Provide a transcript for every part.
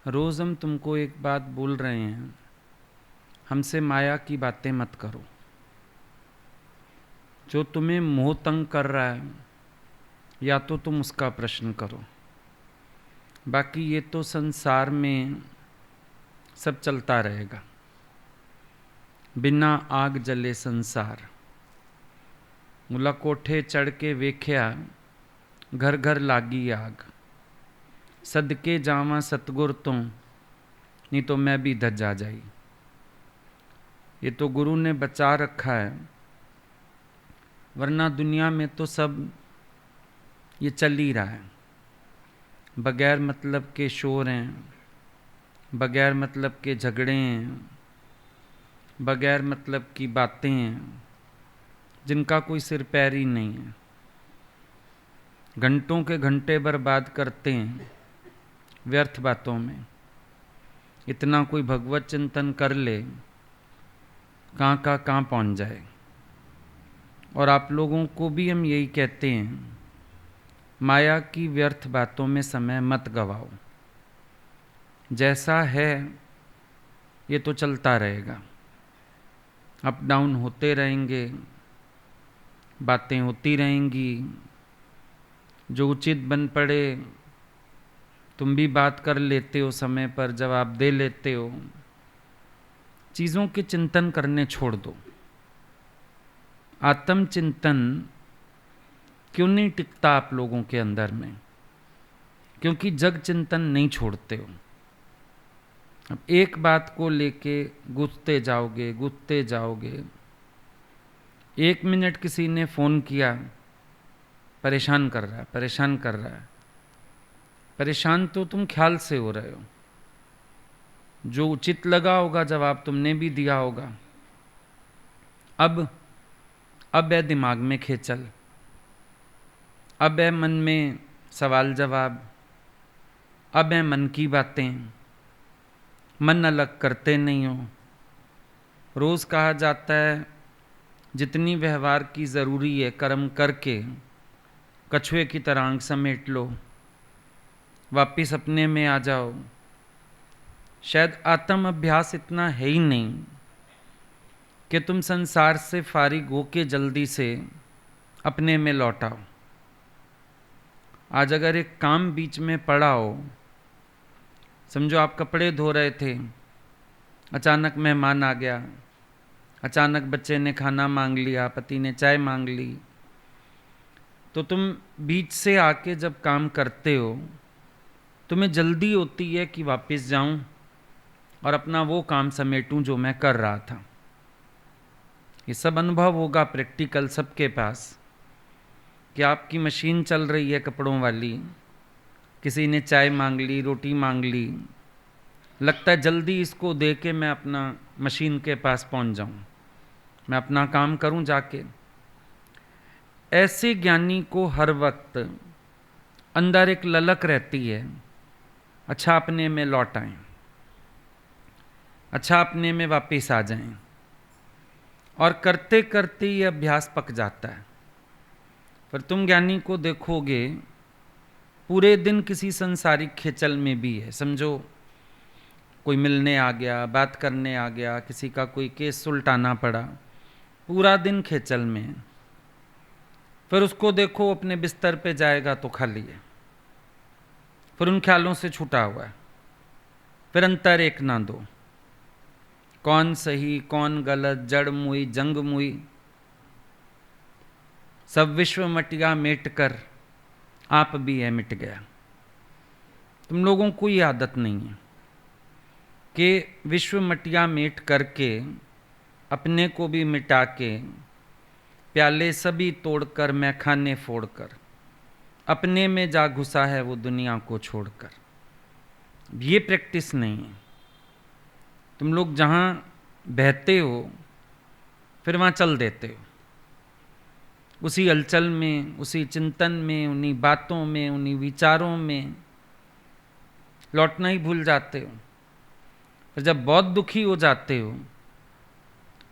रोज़ हम तुमको एक बात बोल रहे हैं, हमसे माया की बातें मत करो। जो तुम्हें मोह तंग कर रहा है या तो तुम उसका प्रश्न करो। बाकी ये तो संसार में सब चलता रहेगा। बिना आग जले संसार। मुला कोठे चढ़ के वेख्या, घर घर लागी आग। सदके जावा सतगुर तो, नहीं तो मैं भी धज्जा जाई। ये तो गुरु ने बचा रखा है, वरना दुनिया में तो सब ये चल ही रहा है। बगैर मतलब के शोर हैं, बगैर मतलब के झगड़े हैं, बगैर मतलब की बातें हैं जिनका कोई सिर पैर ही नहीं है। घंटों के घंटे बर्बाद करते हैं व्यर्थ बातों में। इतना कोई भगवत चिंतन कर ले, कहाँ का कहाँ पहुँच जाए। और आप लोगों को भी हम यही कहते हैं, माया की व्यर्थ बातों में समय मत गवाओ। जैसा है ये तो चलता रहेगा, अप डाउन होते रहेंगे, बातें होती रहेंगी। जो उचित बन पड़े तुम भी बात कर लेते हो, समय पर जवाब दे लेते हो। चीज़ों के चिंतन करने छोड़ दो। आत्मचिंतन क्यों नहीं टिकता आप लोगों के अंदर में? क्योंकि जग चिंतन नहीं छोड़ते हो। अब एक बात को लेके गुस्ते जाओगे। 1 मिनट किसी ने फ़ोन किया, परेशान कर रहा है। परेशान तो तुम ख्याल से हो रहे हो। जो उचित लगा होगा जवाब तुमने भी दिया होगा। अब है दिमाग में खेचल, अब है मन में सवाल जवाब, अब है मन की बातें। मन अलग करते नहीं हो। रोज़ कहा जाता है जितनी व्यवहार की ज़रूरी है कर्म करके कछुए की तरह आंख समेट लो, वापिस अपने में आ जाओ। शायद आत्म अभ्यास इतना है ही नहीं कि तुम संसार से फारिग होके जल्दी से अपने में लौट आओ। आज अगर एक काम बीच में पड़ा हो, समझो आप कपड़े धो रहे थे, अचानक मेहमान आ गया, अचानक बच्चे ने खाना मांग लिया, पति ने चाय मांग ली, तो तुम बीच से आके जब काम करते हो तुम्हें जल्दी होती है कि वापस जाऊं और अपना वो काम समेटूं जो मैं कर रहा था। ये सब अनुभव होगा प्रैक्टिकल सबके पास कि आपकी मशीन चल रही है कपड़ों वाली, किसी ने चाय मांग ली, रोटी मांग ली, लगता है जल्दी इसको दे के मैं अपना मशीन के पास पहुंच जाऊं, मैं अपना काम करूं जाके। ऐसे ज्ञानी को हर वक्त अंदर एक ललक रहती है, अच्छा अपने में लौट आएं, अच्छा अपने में वापस आ जाएं। और करते करते ये अभ्यास पक जाता है। पर तुम ज्ञानी को देखोगे पूरे दिन किसी संसारिक खेचल में भी है। समझो कोई मिलने आ गया, बात करने आ गया, किसी का कोई केस सुलटाना पड़ा, पूरा दिन खेचल में है। फिर उसको देखो अपने बिस्तर पे जाएगा तो खाली है, फिर उन ख्यालों से छूटा हुआ है। फिर अंतर एक ना दो, कौन सही कौन गलत, जड़ मुई जंग मुई, सब विश्व मटिया मेट कर, आप भी है मिट गया। तुम लोगों को ये आदत नहीं है कि विश्व मटिया मेट करके अपने को भी मिटा के, प्याले सभी तोड़कर मैं खाने फोड़कर, अपने में जा घुसा है वो दुनिया को छोड़कर। ये प्रैक्टिस नहीं है। तुम लोग जहाँ बहते हो फिर वहाँ चल देते हो, उसी हलचल में, उसी चिंतन में, उन्हीं बातों में, उन्हीं विचारों में लौटना ही भूल जाते हो। फिर जब बहुत दुखी हो जाते हो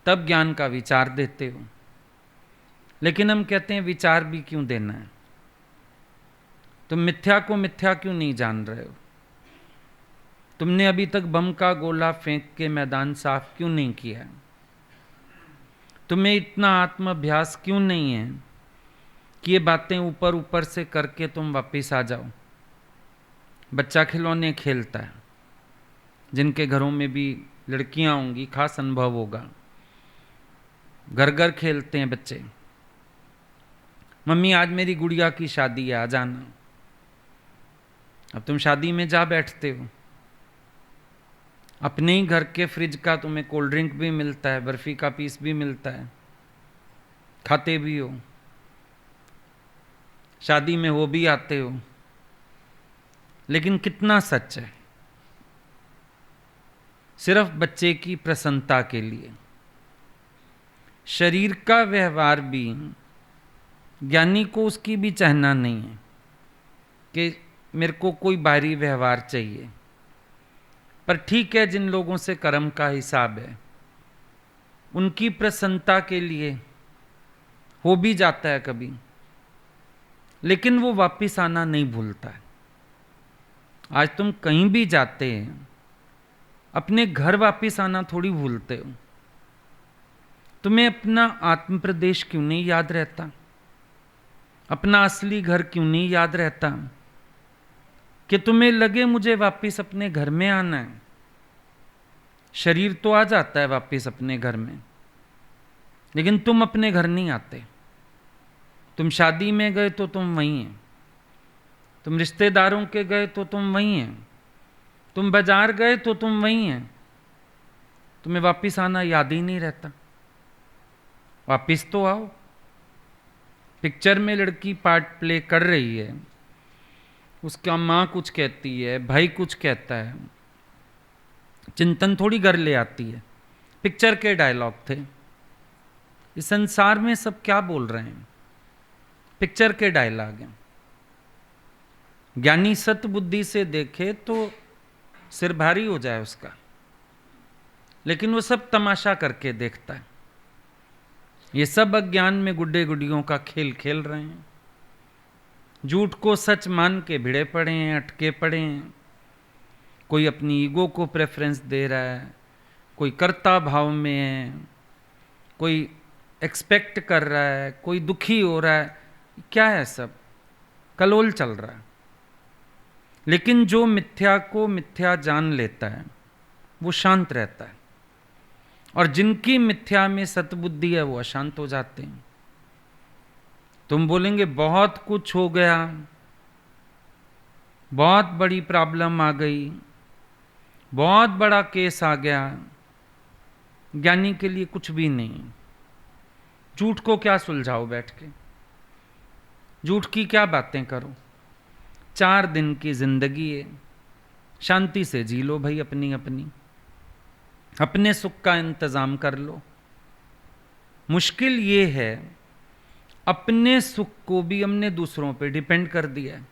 तब ज्ञान का विचार देते हो। लेकिन हम कहते हैं विचार भी क्यों देना है? तुम मिथ्या को मिथ्या क्यों नहीं जान रहे हो? तुमने अभी तक बम का गोला फेंक के मैदान साफ क्यों नहीं किया? तुम्हें इतना आत्म अभ्यास क्यों नहीं है कि ये बातें ऊपर ऊपर से करके तुम वापस आ जाओ? बच्चा खिलौने खेलता है, जिनके घरों में भी लड़कियां होंगी खास अनुभव होगा। घर घर खेलते हैं बच्चे, मम्मी आज मेरी गुड़िया की शादी है, आ जाना। अब तुम शादी में जा बैठते हो, अपने ही घर के फ्रिज का तुम्हें कोल्ड ड्रिंक भी मिलता है, बर्फी का पीस भी मिलता है, खाते भी हो, शादी में वो भी आते हो। लेकिन कितना सच है? सिर्फ बच्चे की प्रसन्नता के लिए। शरीर का व्यवहार भी, ज्ञानी को उसकी भी चाहना नहीं है कि मेरे को कोई बाहरी व्यवहार चाहिए। पर ठीक है, जिन लोगों से कर्म का हिसाब है, उनकी प्रसन्नता के लिए हो भी जाता है कभी, लेकिन वो वापिस आना नहीं भूलता है। आज तुम कहीं भी जाते हैं, अपने घर वापिस आना थोड़ी भूलते हो। तुम्हें अपना आत्म प्रदेश क्यों नहीं याद रहता? अपना असली घर क्यों नहीं याद रहता कि तुम्हें लगे मुझे वापिस अपने घर में आना है? शरीर तो आ जाता है वापिस अपने घर में, लेकिन तुम अपने घर नहीं आते। तुम शादी में गए तो तुम वहीं हैं, तुम रिश्तेदारों के गए तो तुम वहीं हैं, तुम बाजार गए तो तुम वहीं हैं। तुम्हें वापिस आना याद ही नहीं रहता। वापिस तो आओ। पिक्चर में लड़की पार्ट प्ले कर रही है, उसका माँ कुछ कहती है, भाई कुछ कहता है, चिंतन थोड़ी घर ले आती है। पिक्चर के डायलॉग थे। इस संसार में सब क्या बोल रहे हैं? पिक्चर के डायलॉग हैं। ज्ञानी सत बुद्धि से देखे तो सिर भारी हो जाए उसका, लेकिन वो सब तमाशा करके देखता है। ये सब अज्ञान में गुड्डे गुडियों का खेल खेल रहे हैं। झूठ को सच मान के भिड़े पड़े हैं, अटके पड़े हैं। कोई अपनी ईगो को प्रेफरेंस दे रहा है, कोई कर्ता भाव में है, कोई एक्सपेक्ट कर रहा है, कोई दुखी हो रहा है। क्या है? सब कलोल चल रहा है। लेकिन जो मिथ्या को मिथ्या जान लेता है वो शांत रहता है, और जिनकी मिथ्या में सतबुद्धि है वो अशांत हो जाते हैं। तुम बोलेंगे बहुत कुछ हो गया, बहुत बड़ी प्रॉब्लम आ गई, बहुत बड़ा केस आ गया। ज्ञानी के लिए कुछ भी नहीं। झूठ को क्या सुलझाओ बैठ के? झूठ की क्या बातें करो? 4 दिन की जिंदगी है, शांति से जी लो भाई। अपनी अपनी अपने सुख का इंतजाम कर लो। मुश्किल ये है, अपने सुख को भी हमने दूसरों पे डिपेंड कर दिया है।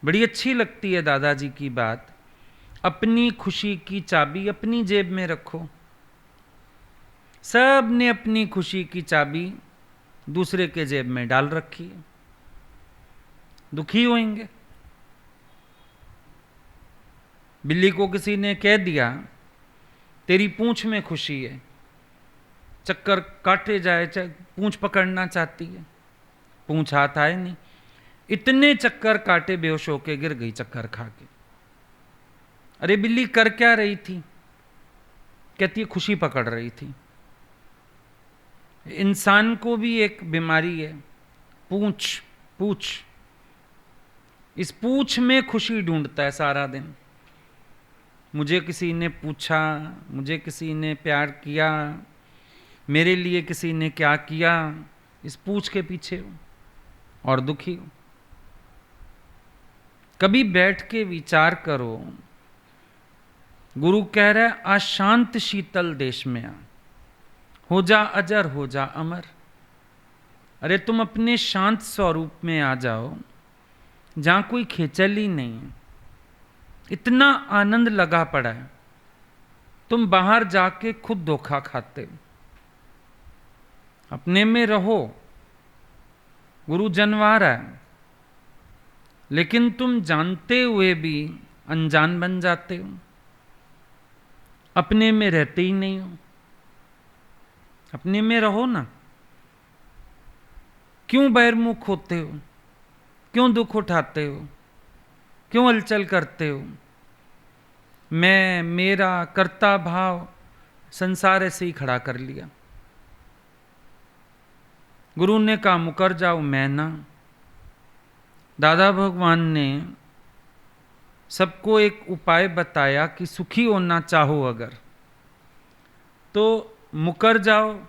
बड़ी अच्छी लगती है दादाजी की बात, अपनी खुशी की चाबी अपनी जेब में रखो। सब ने अपनी खुशी की चाबी दूसरे के जेब में डाल रखी है, दुखी होंगे। बिल्ली को किसी ने कह दिया तेरी पूंछ में खुशी है, चक्कर काटे जाए, पूंछ पकड़ना चाहती है, पूंछ हाथ आए नहीं, इतने चक्कर काटे बेहोश होके गिर गई चक्कर खा के। अरे बिल्ली कर क्या रही थी? कहती है खुशी पकड़ रही थी। इंसान को भी एक बीमारी है, पूंछ। पूंछ, इस पूंछ में खुशी ढूंढता है सारा दिन। मुझे किसी ने पूछा, मुझे किसी ने प्यार किया, मेरे लिए किसी ने क्या किया, इस पूंछ के पीछे हो और दुखी हो। कभी बैठ के विचार करो। गुरु कह रहा है अशांत शीतल देश में आ, हो जा अजर हो जा अमर। अरे तुम अपने शांत स्वरूप में आ जाओ, जहां कोई खेचल ही नहीं है। इतना आनंद लगा पड़ा है, तुम बाहर जाके खुद धोखा खाते हो। अपने में रहो, गुरु जनवा रहा है, लेकिन तुम जानते हुए भी अनजान बन जाते हो, अपने में रहते ही नहीं हो। अपने में रहो ना। क्यों बहिर्मुख होते हो? क्यों दुख उठाते हो? क्यों हलचल करते हो? मैं, मेरा, कर्ता भाव संसार ऐसे ही खड़ा कर लिया। गुरु ने कहा मुकर जाओ, मैं ना। दादा भगवान ने सबको एक उपाय बताया कि सुखी होना चाहो अगर तो मुकर जाओ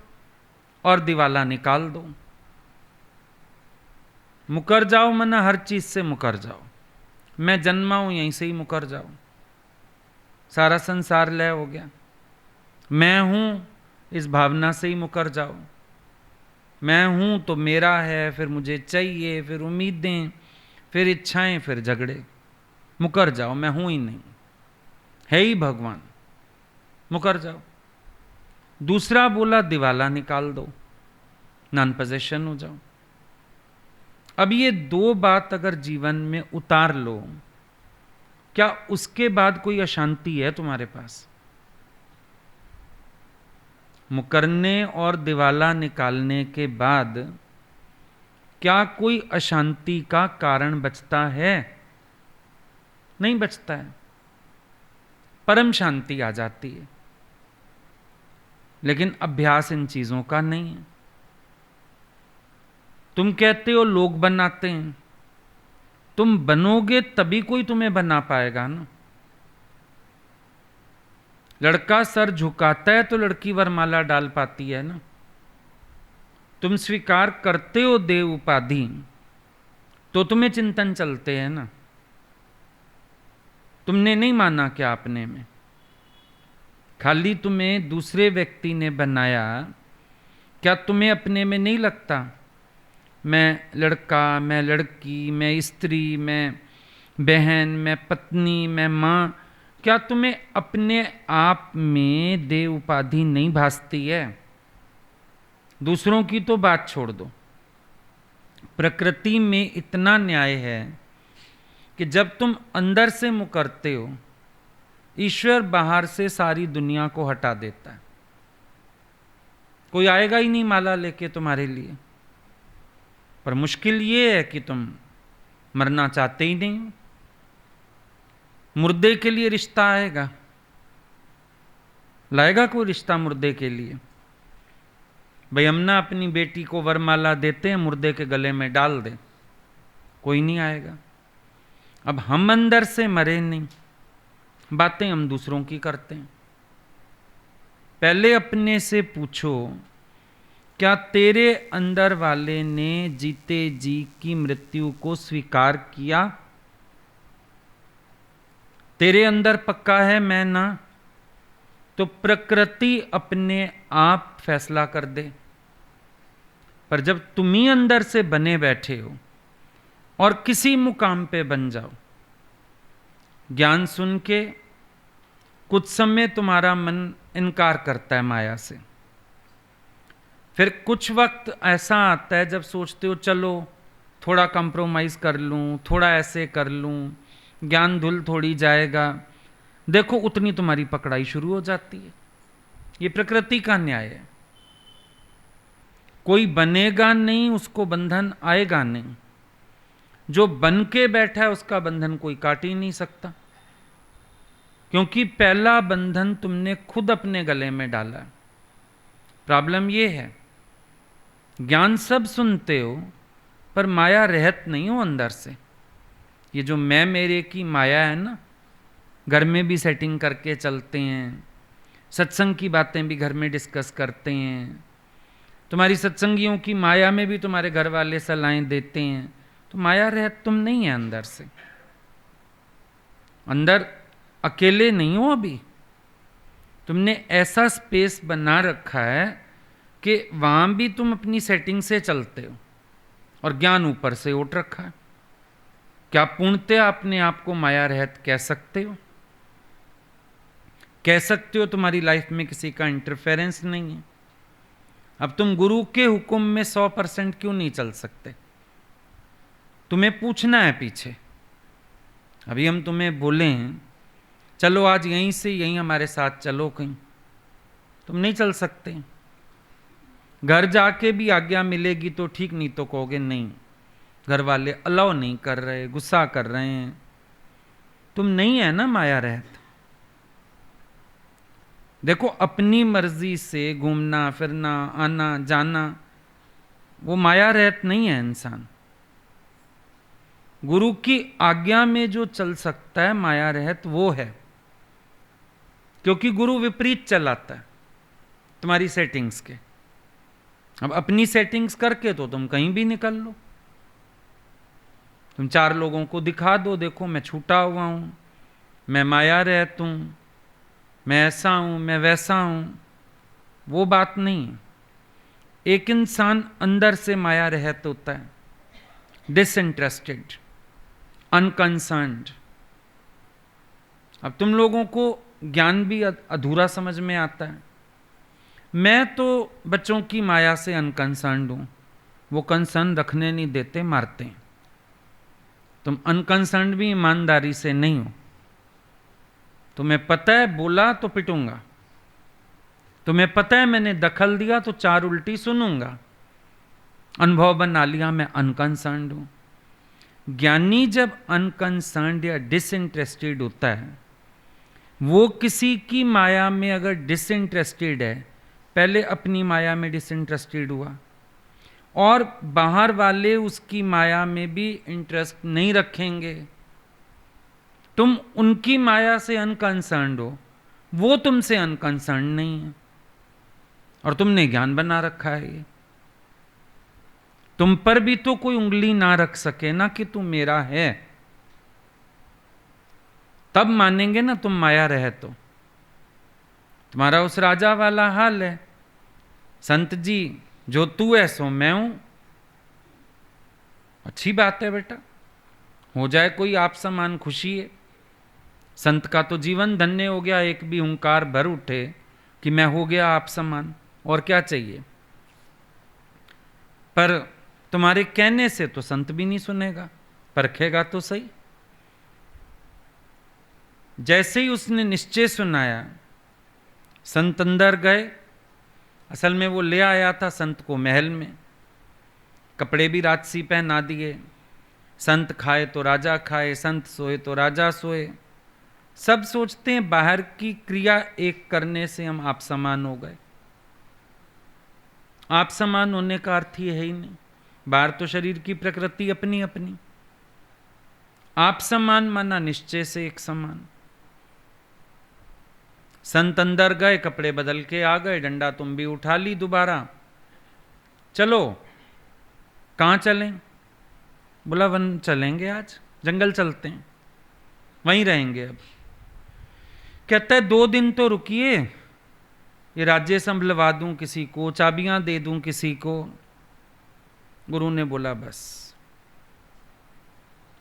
और दिवाला निकाल दो। मुकर जाओ मना हर चीज से मुकर जाओ। मैं जन्मा हूं यहीं से ही मुकर जाओ। सारा संसार लय हो गया। मैं हूं इस भावना से ही मुकर जाओ। मैं हूं तो मेरा है, फिर मुझे चाहिए, फिर उम्मीदें, फिर इच्छाएं, फिर झगड़े। मुकर जाओ, मैं हूं ही नहीं, है ही भगवान। मुकर जाओ। दूसरा बोला दिवाला निकाल दो, नॉन पोजेशन हो जाओ। अब ये दो बात अगर जीवन में उतार लो, क्या उसके बाद कोई अशांति है तुम्हारे पास? मुकरने और दिवाला निकालने के बाद क्या कोई अशांति का कारण बचता है? नहीं बचता है। परम शांति आ जाती है। लेकिन अभ्यास इन चीजों का नहीं है। तुम कहते हो लोग बनाते हैं, तुम बनोगे तभी कोई तुम्हें बना पाएगा ना। लड़का सर झुकाता है तो लड़की वरमाला डाल पाती है ना। तुम स्वीकार करते हो देव उपाधि तो तुम्हें चिंतन चलते हैं ना। तुमने नहीं माना क्या अपने में? खाली तुम्हें दूसरे व्यक्ति ने बनाया, क्या तुम्हें अपने में नहीं लगता मैं लड़का, मैं लड़की, मैं स्त्री, मैं बहन, मैं पत्नी, मैं मां? क्या तुम्हें अपने आप में देव उपाधि नहीं भासती है? दूसरों की तो बात छोड़ दो। प्रकृति में इतना न्याय है कि जब तुम अंदर से मुकरते हो, ईश्वर बाहर से सारी दुनिया को हटा देता है। कोई आएगा ही नहीं माला लेके तुम्हारे लिए। पर मुश्किल ये है कि तुम मरना चाहते ही नहीं हो। मुर्दे के लिए रिश्ता आएगा? लाएगा कोई रिश्ता मुर्दे के लिए? भाई हम ना अपनी बेटी को वरमाला देते हैं, मुर्दे के गले में डाल दे, कोई नहीं आएगा। अब हम अंदर से मरे नहीं, बातें हम दूसरों की करते हैं। पहले अपने से पूछो, क्या तेरे अंदर वाले ने जीते जी की मृत्यु को स्वीकार किया? तेरे अंदर पक्का है मैं ना, तो प्रकृति अपने आप फैसला कर दे। पर जब तुम ही अंदर से बने बैठे हो और किसी मुकाम पे बन जाओ, ज्ञान सुन के कुछ समय तुम्हारा मन इनकार करता है माया से। फिर कुछ वक्त ऐसा आता है जब सोचते हो चलो थोड़ा कंप्रोमाइज कर लूं, थोड़ा ऐसे कर लूं, ज्ञान धुल थोड़ी जाएगा। देखो उतनी तुम्हारी पकड़ाई शुरू हो जाती है। ये प्रकृति का न्याय है। कोई बनेगा नहीं उसको बंधन आएगा नहीं। जो बन के बैठा है उसका बंधन कोई काट ही नहीं सकता, क्योंकि पहला बंधन तुमने खुद अपने गले में डाला। प्रॉब्लम ये है, ज्ञान सब सुनते हो पर माया रहत नहीं हो अंदर से। ये जो मैं मेरे की माया है ना, घर में भी सेटिंग करके चलते हैं, सत्संग की बातें भी घर में डिस्कस करते हैं, तुम्हारी सत्संगियों की माया में भी तुम्हारे घर वाले सलाहें देते हैं, तो माया रहत तुम नहीं है अंदर से। अंदर अकेले नहीं हो अभी। तुमने ऐसा स्पेस बना रखा है कि वहां भी तुम अपनी सेटिंग से चलते हो और ज्ञान ऊपर से उठ रखा है। क्या पूर्णतः अपने आप को माया रहत कह सकते हो? कह सकते हो तुम्हारी लाइफ में किसी का इंटरफेरेंस नहीं है? अब तुम गुरु के हुक्म में 100% क्यों नहीं चल सकते? तुम्हें पूछना है पीछे, अभी हम तुम्हें बोलें चलो आज यहीं से यहीं हमारे साथ चलो कहीं, तुम नहीं चल सकते। घर जाके भी आज्ञा मिलेगी तो ठीक, नहीं तो कहोगे नहीं, घर वाले अलाउ नहीं कर रहे, गुस्सा कर रहे हैं। तुम नहीं है ना माया रहत। देखो अपनी मर्जी से घूमना फिरना आना जाना वो माया रहत नहीं है इंसान। गुरु की आज्ञा में जो चल सकता है माया रहत वो है, क्योंकि गुरु विपरीत चलाता है तुम्हारी सेटिंग्स के। अब अपनी सेटिंग्स करके तो तुम कहीं भी निकल लो, तुम 4 लोगों को दिखा दो, देखो मैं छूटा हुआ हूं, मैं माया रहता हूं, मैं ऐसा हूं, मैं वैसा हूं। वो बात नहीं है। एक इंसान अंदर से माया रहत होता है, डिसइंटरेस्टेड, अनकंसर्न्ड। अब तुम लोगों को ज्ञान भी अधूरा समझ में आता है। मैं तो बच्चों की माया से अनकंसर्न्ड हूं, वो कंसर्न रखने नहीं देते, मारते हैं। तुम अनकंसर्न्ड भी ईमानदारी से नहीं हो। तुम्हें पता है बोला तो पिटूंगा, तुम्हें पता है मैंने दखल दिया तो 4 उल्टी सुनूंगा। अनुभव बना लिया मैं अनकंसर्न्ड हूं। ज्ञानी जब अनकंसर्न्ड या डिसइंटरेस्टेड होता है, वो किसी की माया में अगर डिसइंटरेस्टेड है, पहले अपनी माया में डिसइंटरेस्टेड हुआ और बाहर वाले उसकी माया में भी इंटरेस्ट नहीं रखेंगे। तुम उनकी माया से अनकंसर्न्ड हो, वो तुमसे अनकंसर्न्ड नहीं है, और तुमने ज्ञान बना रखा है। ये तुम पर भी तो कोई उंगली ना रख सके ना कि तू मेरा है, तब मानेंगे ना तुम माया रहे। तो तुम्हारा उस राजा वाला हाल है, संत जी जो तू है सो मैं हूं। अच्छी बात है बेटा, हो जाए कोई आप समान खुशी है। संत का तो जीवन धन्य हो गया, एक भी हुंकार भर उठे कि मैं हो गया आप समान, और क्या चाहिए। पर तुम्हारे कहने से तो संत भी नहीं सुनेगा, परखेगा तो सही। जैसे ही उसने निश्चय सुनाया, संत अंदर गए। असल में वो ले आया था संत को महल में, कपड़े भी राजसी पहना दिए। संत खाए तो राजा खाए, संत सोए तो राजा सोए। सब सोचते हैं बाहर की क्रिया एक करने से हम आप समान हो गए। आप समान होने का अर्थ ये है ही नहीं। बाहर तो शरीर की प्रकृति अपनी अपनी। आप समान माना निश्चय से एक समान। संत अंदर गए, कपड़े बदल के आ गए, डंडा तुम भी उठा ली दोबारा। चलो कहाँ चलें? बोला वन चलेंगे, आज जंगल चलते हैं, वहीं रहेंगे। अब कहता है 2 दिन तो रुकिए, ये राज्य संभलवा दूं किसी को, चाबियां दे दूं किसी को। गुरु ने बोला बस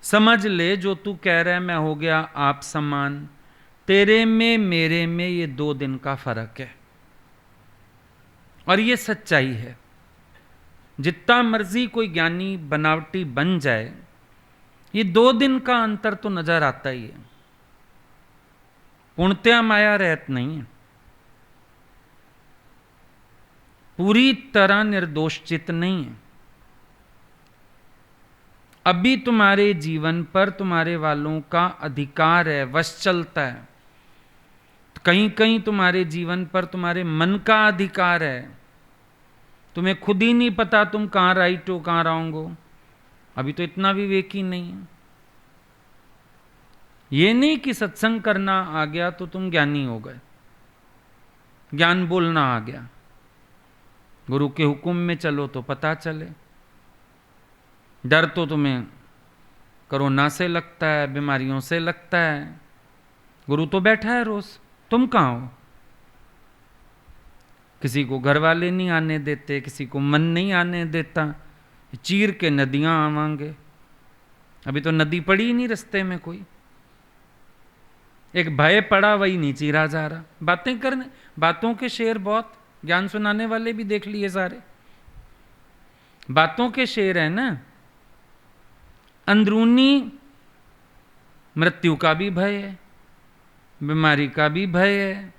समझ ले, जो तू कह रहा है मैं हो गया आप समान, तेरे में मेरे में ये 2 दिन का फर्क है, और ये सच्चाई है। जितना मर्जी कोई ज्ञानी बनावटी बन जाए, ये 2 दिन का अंतर तो नजर आता ही है। पूर्णतया माया रहत नहीं है, पूरी तरह निर्दोष चित नहीं है। अभी तुम्हारे जीवन पर तुम्हारे वालों का अधिकार है, वश चलता है। कहीं कहीं तुम्हारे जीवन पर तुम्हारे मन का अधिकार है। तुम्हें खुद ही नहीं पता तुम कहां राइट हो कहां रॉन्ग हो। अभी तो इतना विवेक ही नहीं है। ये नहीं कि सत्संग करना आ गया तो तुम ज्ञानी हो गए, ज्ञान बोलना आ गया। गुरु के हुक्म में चलो तो पता चले। डर तो तुम्हें कोरोना से लगता है, बीमारियों से लगता है। गुरु तो बैठा है रोज, तुम कहां हो? किसी को घर वाले नहीं आने देते, किसी को मन नहीं आने देता, चीर के नदियां आवांगे। अभी तो नदी पड़ी ही नहीं रास्ते में, कोई एक भय पड़ा वही नहीं चीरा जा रहा। बातें करने, बातों के शेर बहुत, ज्ञान सुनाने वाले भी देख लिए सारे, बातों के शेर है ना। अंदरूनी मृत्यु का भी भय है, बीमारी का भी भय है।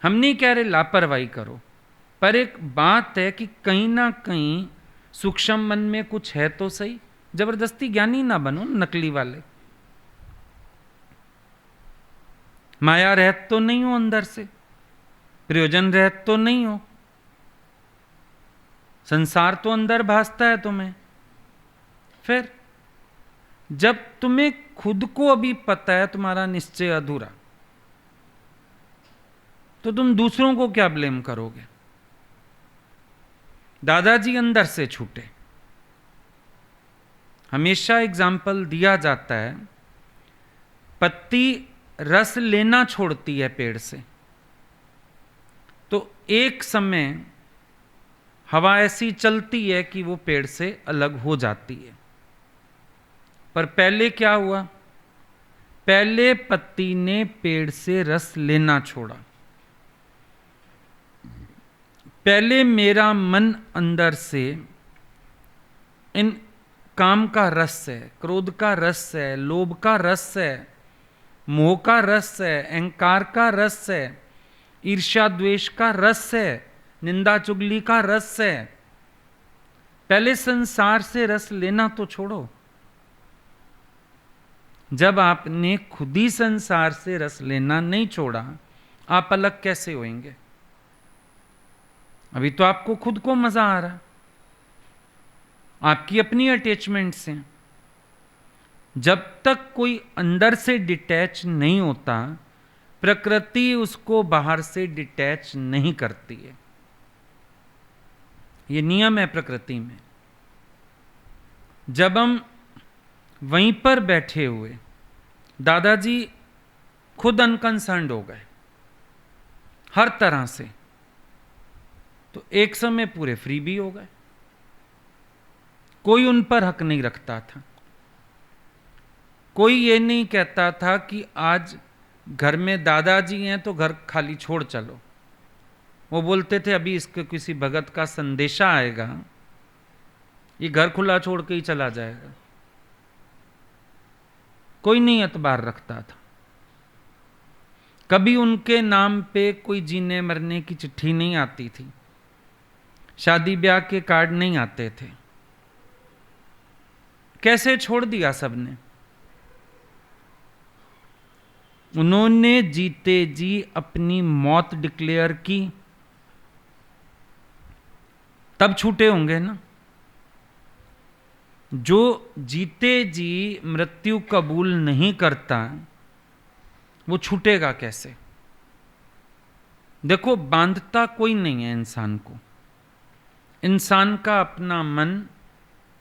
हम नहीं कह रहे लापरवाही करो, पर एक बात है कि कहीं ना कहीं सूक्ष्म मन में कुछ है तो सही। जबरदस्ती ज्ञानी ना बनो, नकली वाले। माया रहत तो नहीं हो अंदर से, प्रयोजन रहत तो नहीं हो, संसार तो अंदर भासता है तुम्हें। फिर जब तुम्हें खुद को अभी पता है तुम्हारा निश्चय अधूरा, तो तुम दूसरों को क्या ब्लेम करोगे? दादाजी अंदर से छूटे। हमेशा एग्जाम्पल दिया जाता है, पत्ती रस लेना छोड़ती है पेड़ से, तो एक समय हवा ऐसी चलती है कि वो पेड़ से अलग हो जाती है। पर पहले क्या हुआ? पहले पत्ती ने पेड़ से रस लेना छोड़ा। पहले मेरा मन अंदर से इन काम का रस है, क्रोध का रस है, लोभ का रस है, मोह का रस है, अहंकार का रस है, ईर्ष्या द्वेष का रस है, निंदा चुगली का रस है। पहले संसार से रस लेना तो छोड़ो। जब आपने खुद ही संसार से रस लेना नहीं छोड़ा, आप अलग कैसे होंगे? अभी तो आपको खुद को मजा आ रहा, आपकी अपनी अटैचमेंट्स हैं। जब तक कोई अंदर से डिटैच नहीं होता, प्रकृति उसको बाहर से डिटैच नहीं करती है। ये नियम है प्रकृति में। जब हम वहीं पर बैठे हुए, दादाजी खुद अनकंसर्न्ड हो गए हर तरह से, तो एक समय पूरे फ्री भी हो गए। कोई उन पर हक नहीं रखता था। कोई ये नहीं कहता था कि आज घर में दादाजी हैं तो घर खाली छोड़ चलो। वो बोलते थे अभी इसके किसी भगत का संदेशा आएगा, ये घर खुला छोड़ के ही चला जाएगा। कोई नहीं एतबार रखता था। कभी उनके नाम पे कोई जीने मरने की चिट्ठी नहीं आती थी, शादी ब्याह के कार्ड नहीं आते थे। कैसे छोड़ दिया सबने? उन्होंने जीते जी अपनी मौत डिक्लेयर की, तब छूटे होंगे ना। जो जीते जी मृत्यु कबूल नहीं करता, वो छूटेगा कैसे? देखो, बांधता कोई नहीं है इंसान को। इंसान का अपना मन,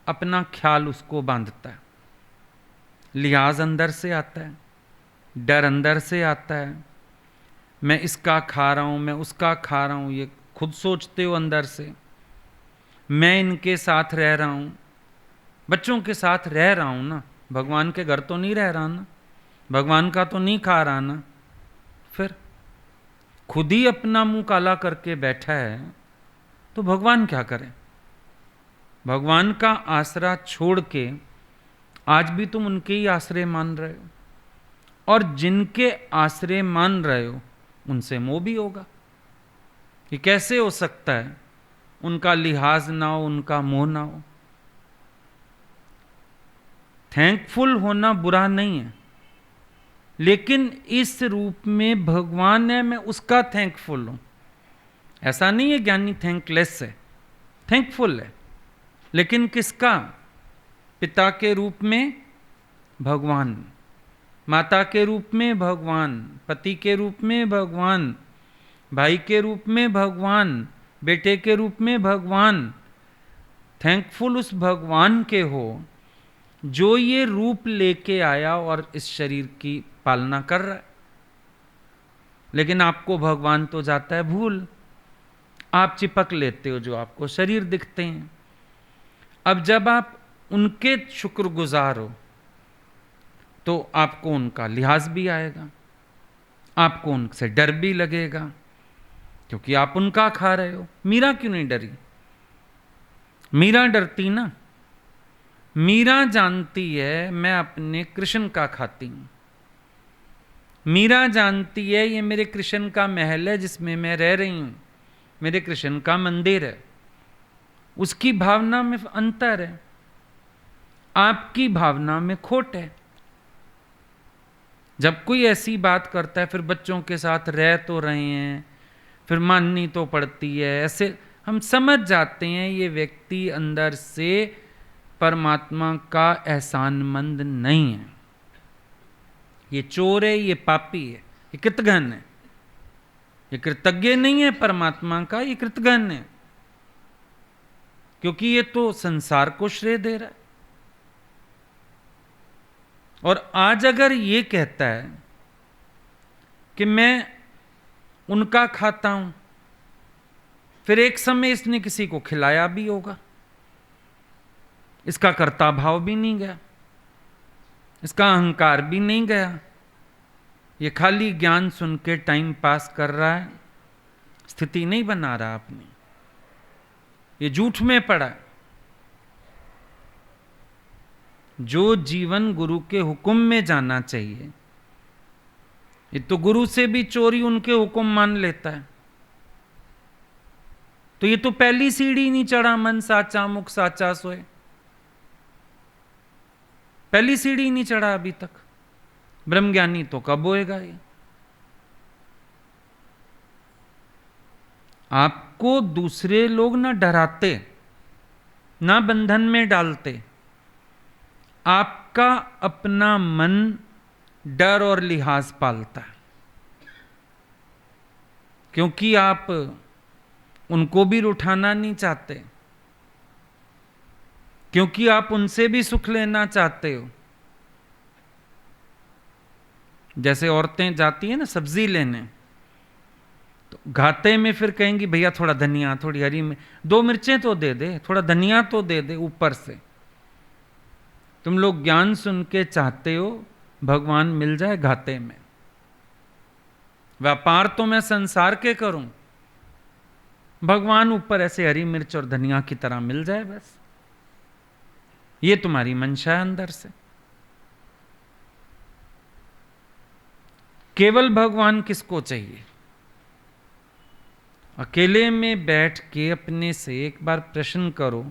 अपना ख्याल उसको बांधता है। लिहाज अंदर से आता है, डर अंदर से आता है। मैं इसका खा रहा हूं, मैं उसका खा रहा हूं, ये खुद सोचते हो अंदर से। मैं इनके साथ रह रहा हूं, बच्चों के साथ रह रहा हूं ना, भगवान के घर तो नहीं रह रहा ना, भगवान का तो नहीं खा रहा ना। फिर खुद ही अपना मुंह काला करके बैठा है, तो भगवान क्या करे? भगवान का आसरा छोड़ के आज भी तुम उनके ही आश्रय मान रहे हो, और जिनके आश्रय मान रहे हो उनसे मोह भी होगा। ये कैसे हो सकता है? उनका लिहाज ना हो, उनका मोह ना हो। थैंकफुल होना बुरा नहीं है, लेकिन इस रूप में भगवान है, मैं उसका थैंकफुल हूं। ऐसा नहीं है ज्ञानी थैंकलेस है, थैंकफुल है। लेकिन किसका? पिता के रूप में भगवान, माता के रूप में भगवान, पति के रूप में भगवान, भाई के रूप में भगवान, बेटे के रूप में भगवान। थैंकफुल उस भगवान के हो जो ये रूप लेके आया और इस शरीर की पालना कर रहा है। लेकिन आपको भगवान तो जाता है भूल, आप चिपक लेते हो जो आपको शरीर दिखते हैं। अब जब आप उनके शुक्रगुजार हो, तो आपको उनका लिहाज भी आएगा, आपको उनसे डर भी लगेगा, क्योंकि आप उनका खा रहे हो। मीरा क्यों नहीं डरी? मीरा डरती ना, मीरा जानती है मैं अपने कृष्ण का खाती हूं। मीरा जानती है ये मेरे कृष्ण का महल है जिसमें मैं रह रही हूं, मेरे कृष्ण का मंदिर है। उसकी भावना में अंतर है, आपकी भावना में खोट है। जब कोई ऐसी बात करता है, फिर बच्चों के साथ रह तो रहे हैं, फिर माननी तो पड़ती है, ऐसे हम समझ जाते हैं ये व्यक्ति अंदर से परमात्मा का एहसानमंद नहीं है, ये चोर है, ये पापी है, ये कृतघ्न है, ये कृतज्ञ नहीं है परमात्मा का, ये कृतघ्न है, क्योंकि ये तो संसार को श्रेय दे रहा है। और आज अगर ये कहता है कि मैं उनका खाता हूं, फिर एक समय इसने किसी को खिलाया भी होगा, इसका कर्ता भाव भी नहीं गया, इसका अहंकार भी नहीं गया, ये खाली ज्ञान सुन के टाइम पास कर रहा है, स्थिति नहीं बना रहा अपनी, ये झूठ में पड़ा। जो जीवन गुरु के हुक्म में जाना चाहिए, ये तो गुरु से भी चोरी उनके हुक्म मान लेता है। तो ये तो पहली सीढ़ी नहीं चढ़ा, मन साचा मुख साचा सोए, पहली सीढ़ी नहीं चढ़ा अभी तक। ब्रह्मज्ञानी तो कब होएगा ये? आपको दूसरे लोग ना डराते, ना बंधन में डालते, आपका अपना मन डर और लिहाज पालता है, क्योंकि आप उनको भी रुठाना नहीं चाहते, क्योंकि आप उनसे भी सुख लेना चाहते हो। जैसे औरतें जाती हैं ना सब्जी लेने, तो घाते में फिर कहेंगी भैया थोड़ा धनिया, थोड़ी हरी में 2 मिर्चें तो दे दे, थोड़ा धनिया तो दे दे ऊपर से। तुम लोग ज्ञान सुन के चाहते हो भगवान मिल जाए घाते में, व्यापार तो मैं संसार के करूं, भगवान ऊपर ऐसे हरी मिर्च और धनिया की तरह मिल जाए, बस ये तुम्हारी मंशा है अंदर से। केवल भगवान किसको चाहिए? अकेले में बैठ के अपने से एक बार प्रश्न करो,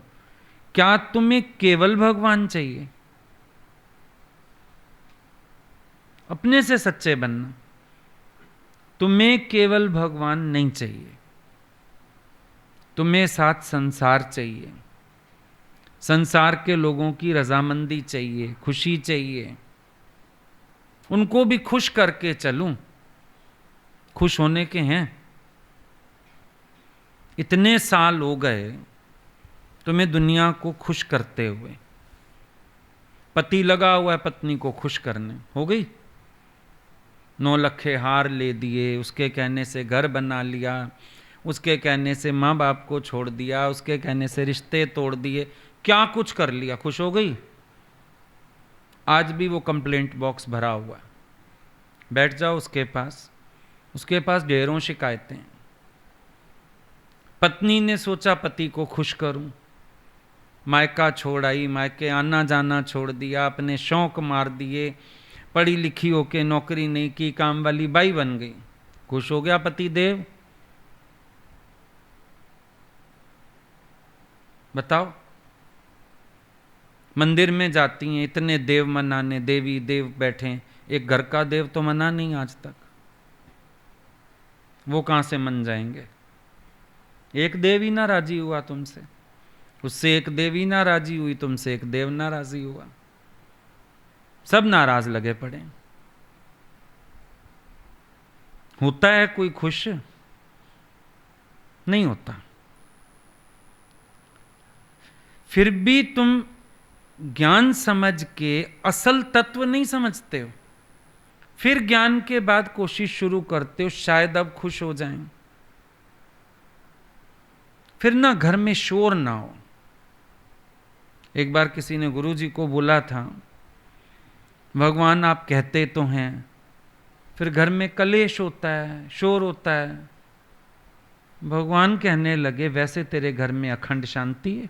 क्या तुम्हें केवल भगवान चाहिए? अपने से सच्चे बनना, तुम्हें केवल भगवान नहीं चाहिए, तुम्हें साथ संसार चाहिए, संसार के लोगों की रजामंदी चाहिए, खुशी चाहिए, उनको भी खुश करके चलूं, खुश होने के हैं। इतने साल हो गए तुम्हें दुनिया को खुश करते हुए, पति लगा हुआ है पत्नी को खुश करने, हो गई 9 लखे हार ले दिए, उसके कहने से घर बना लिया, उसके कहने से माँ बाप को छोड़ दिया, उसके कहने से रिश्ते तोड़ दिए, क्या कुछ कर लिया, खुश हो गई? आज भी वो कंप्लेंट बॉक्स भरा हुआ है, बैठ जाओ उसके पास ढेरों शिकायतें। पत्नी ने सोचा पति को खुश करूं, मायका छोड़ आई, मायके आना जाना छोड़ दिया, अपने शौक मार दिए, पढ़ी लिखी होके नौकरी नहीं की, काम वाली बाई बन गई, खुश हो गया पति देव? बताओ। मंदिर में जाती हैं, इतने देव मनाने, देवी देव बैठे, एक घर का देव तो मना नहीं आज तक, वो कहां से मन जाएंगे? एक देव ही ना राजी हुआ तुमसे, उससे एक देवी ना राजी हुई, तुमसे एक देव ना राजी हुआ, सब नाराज लगे पड़े। होता है कोई खुश? नहीं होता। फिर भी तुम ज्ञान समझ के असल तत्व नहीं समझते हो, फिर ज्ञान के बाद कोशिश शुरू करते हो शायद अब खुश हो जाएं, फिर ना घर में शोर ना हो। एक बार किसी ने गुरुजी को बोला था, भगवान आप कहते तो हैं, फिर घर में कलेश होता है, शोर होता है। भगवान कहने लगे, वैसे तेरे घर में अखंड शांति है,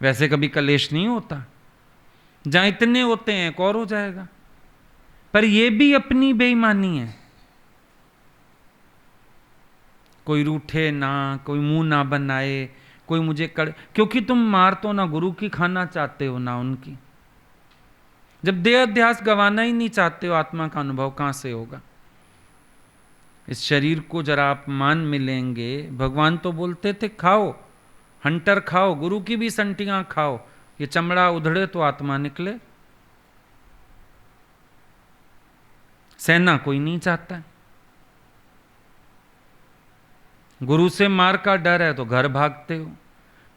वैसे कभी कलेश नहीं होता, जहां इतने होते हैं एक और हो जाएगा। पर यह भी अपनी बेईमानी है। कोई रूठे ना, कोई मुंह ना बनाए, कोई मुझे क्योंकि तुम मार तो ना गुरु की खाना चाहते हो ना उनकी। जब देह अध्यास गंवाना ही नहीं चाहते हो, आत्मा का अनुभव कहां से होगा? इस शरीर को जरा आप मान मिलेंगे। भगवान तो बोलते थे खाओ, हंटर खाओ, गुरु की भी संटियां खाओ, ये चमड़ा उधड़े तो आत्मा निकले। सेना कोई नहीं चाहता। गुरु से मार का डर है तो घर भागते हो,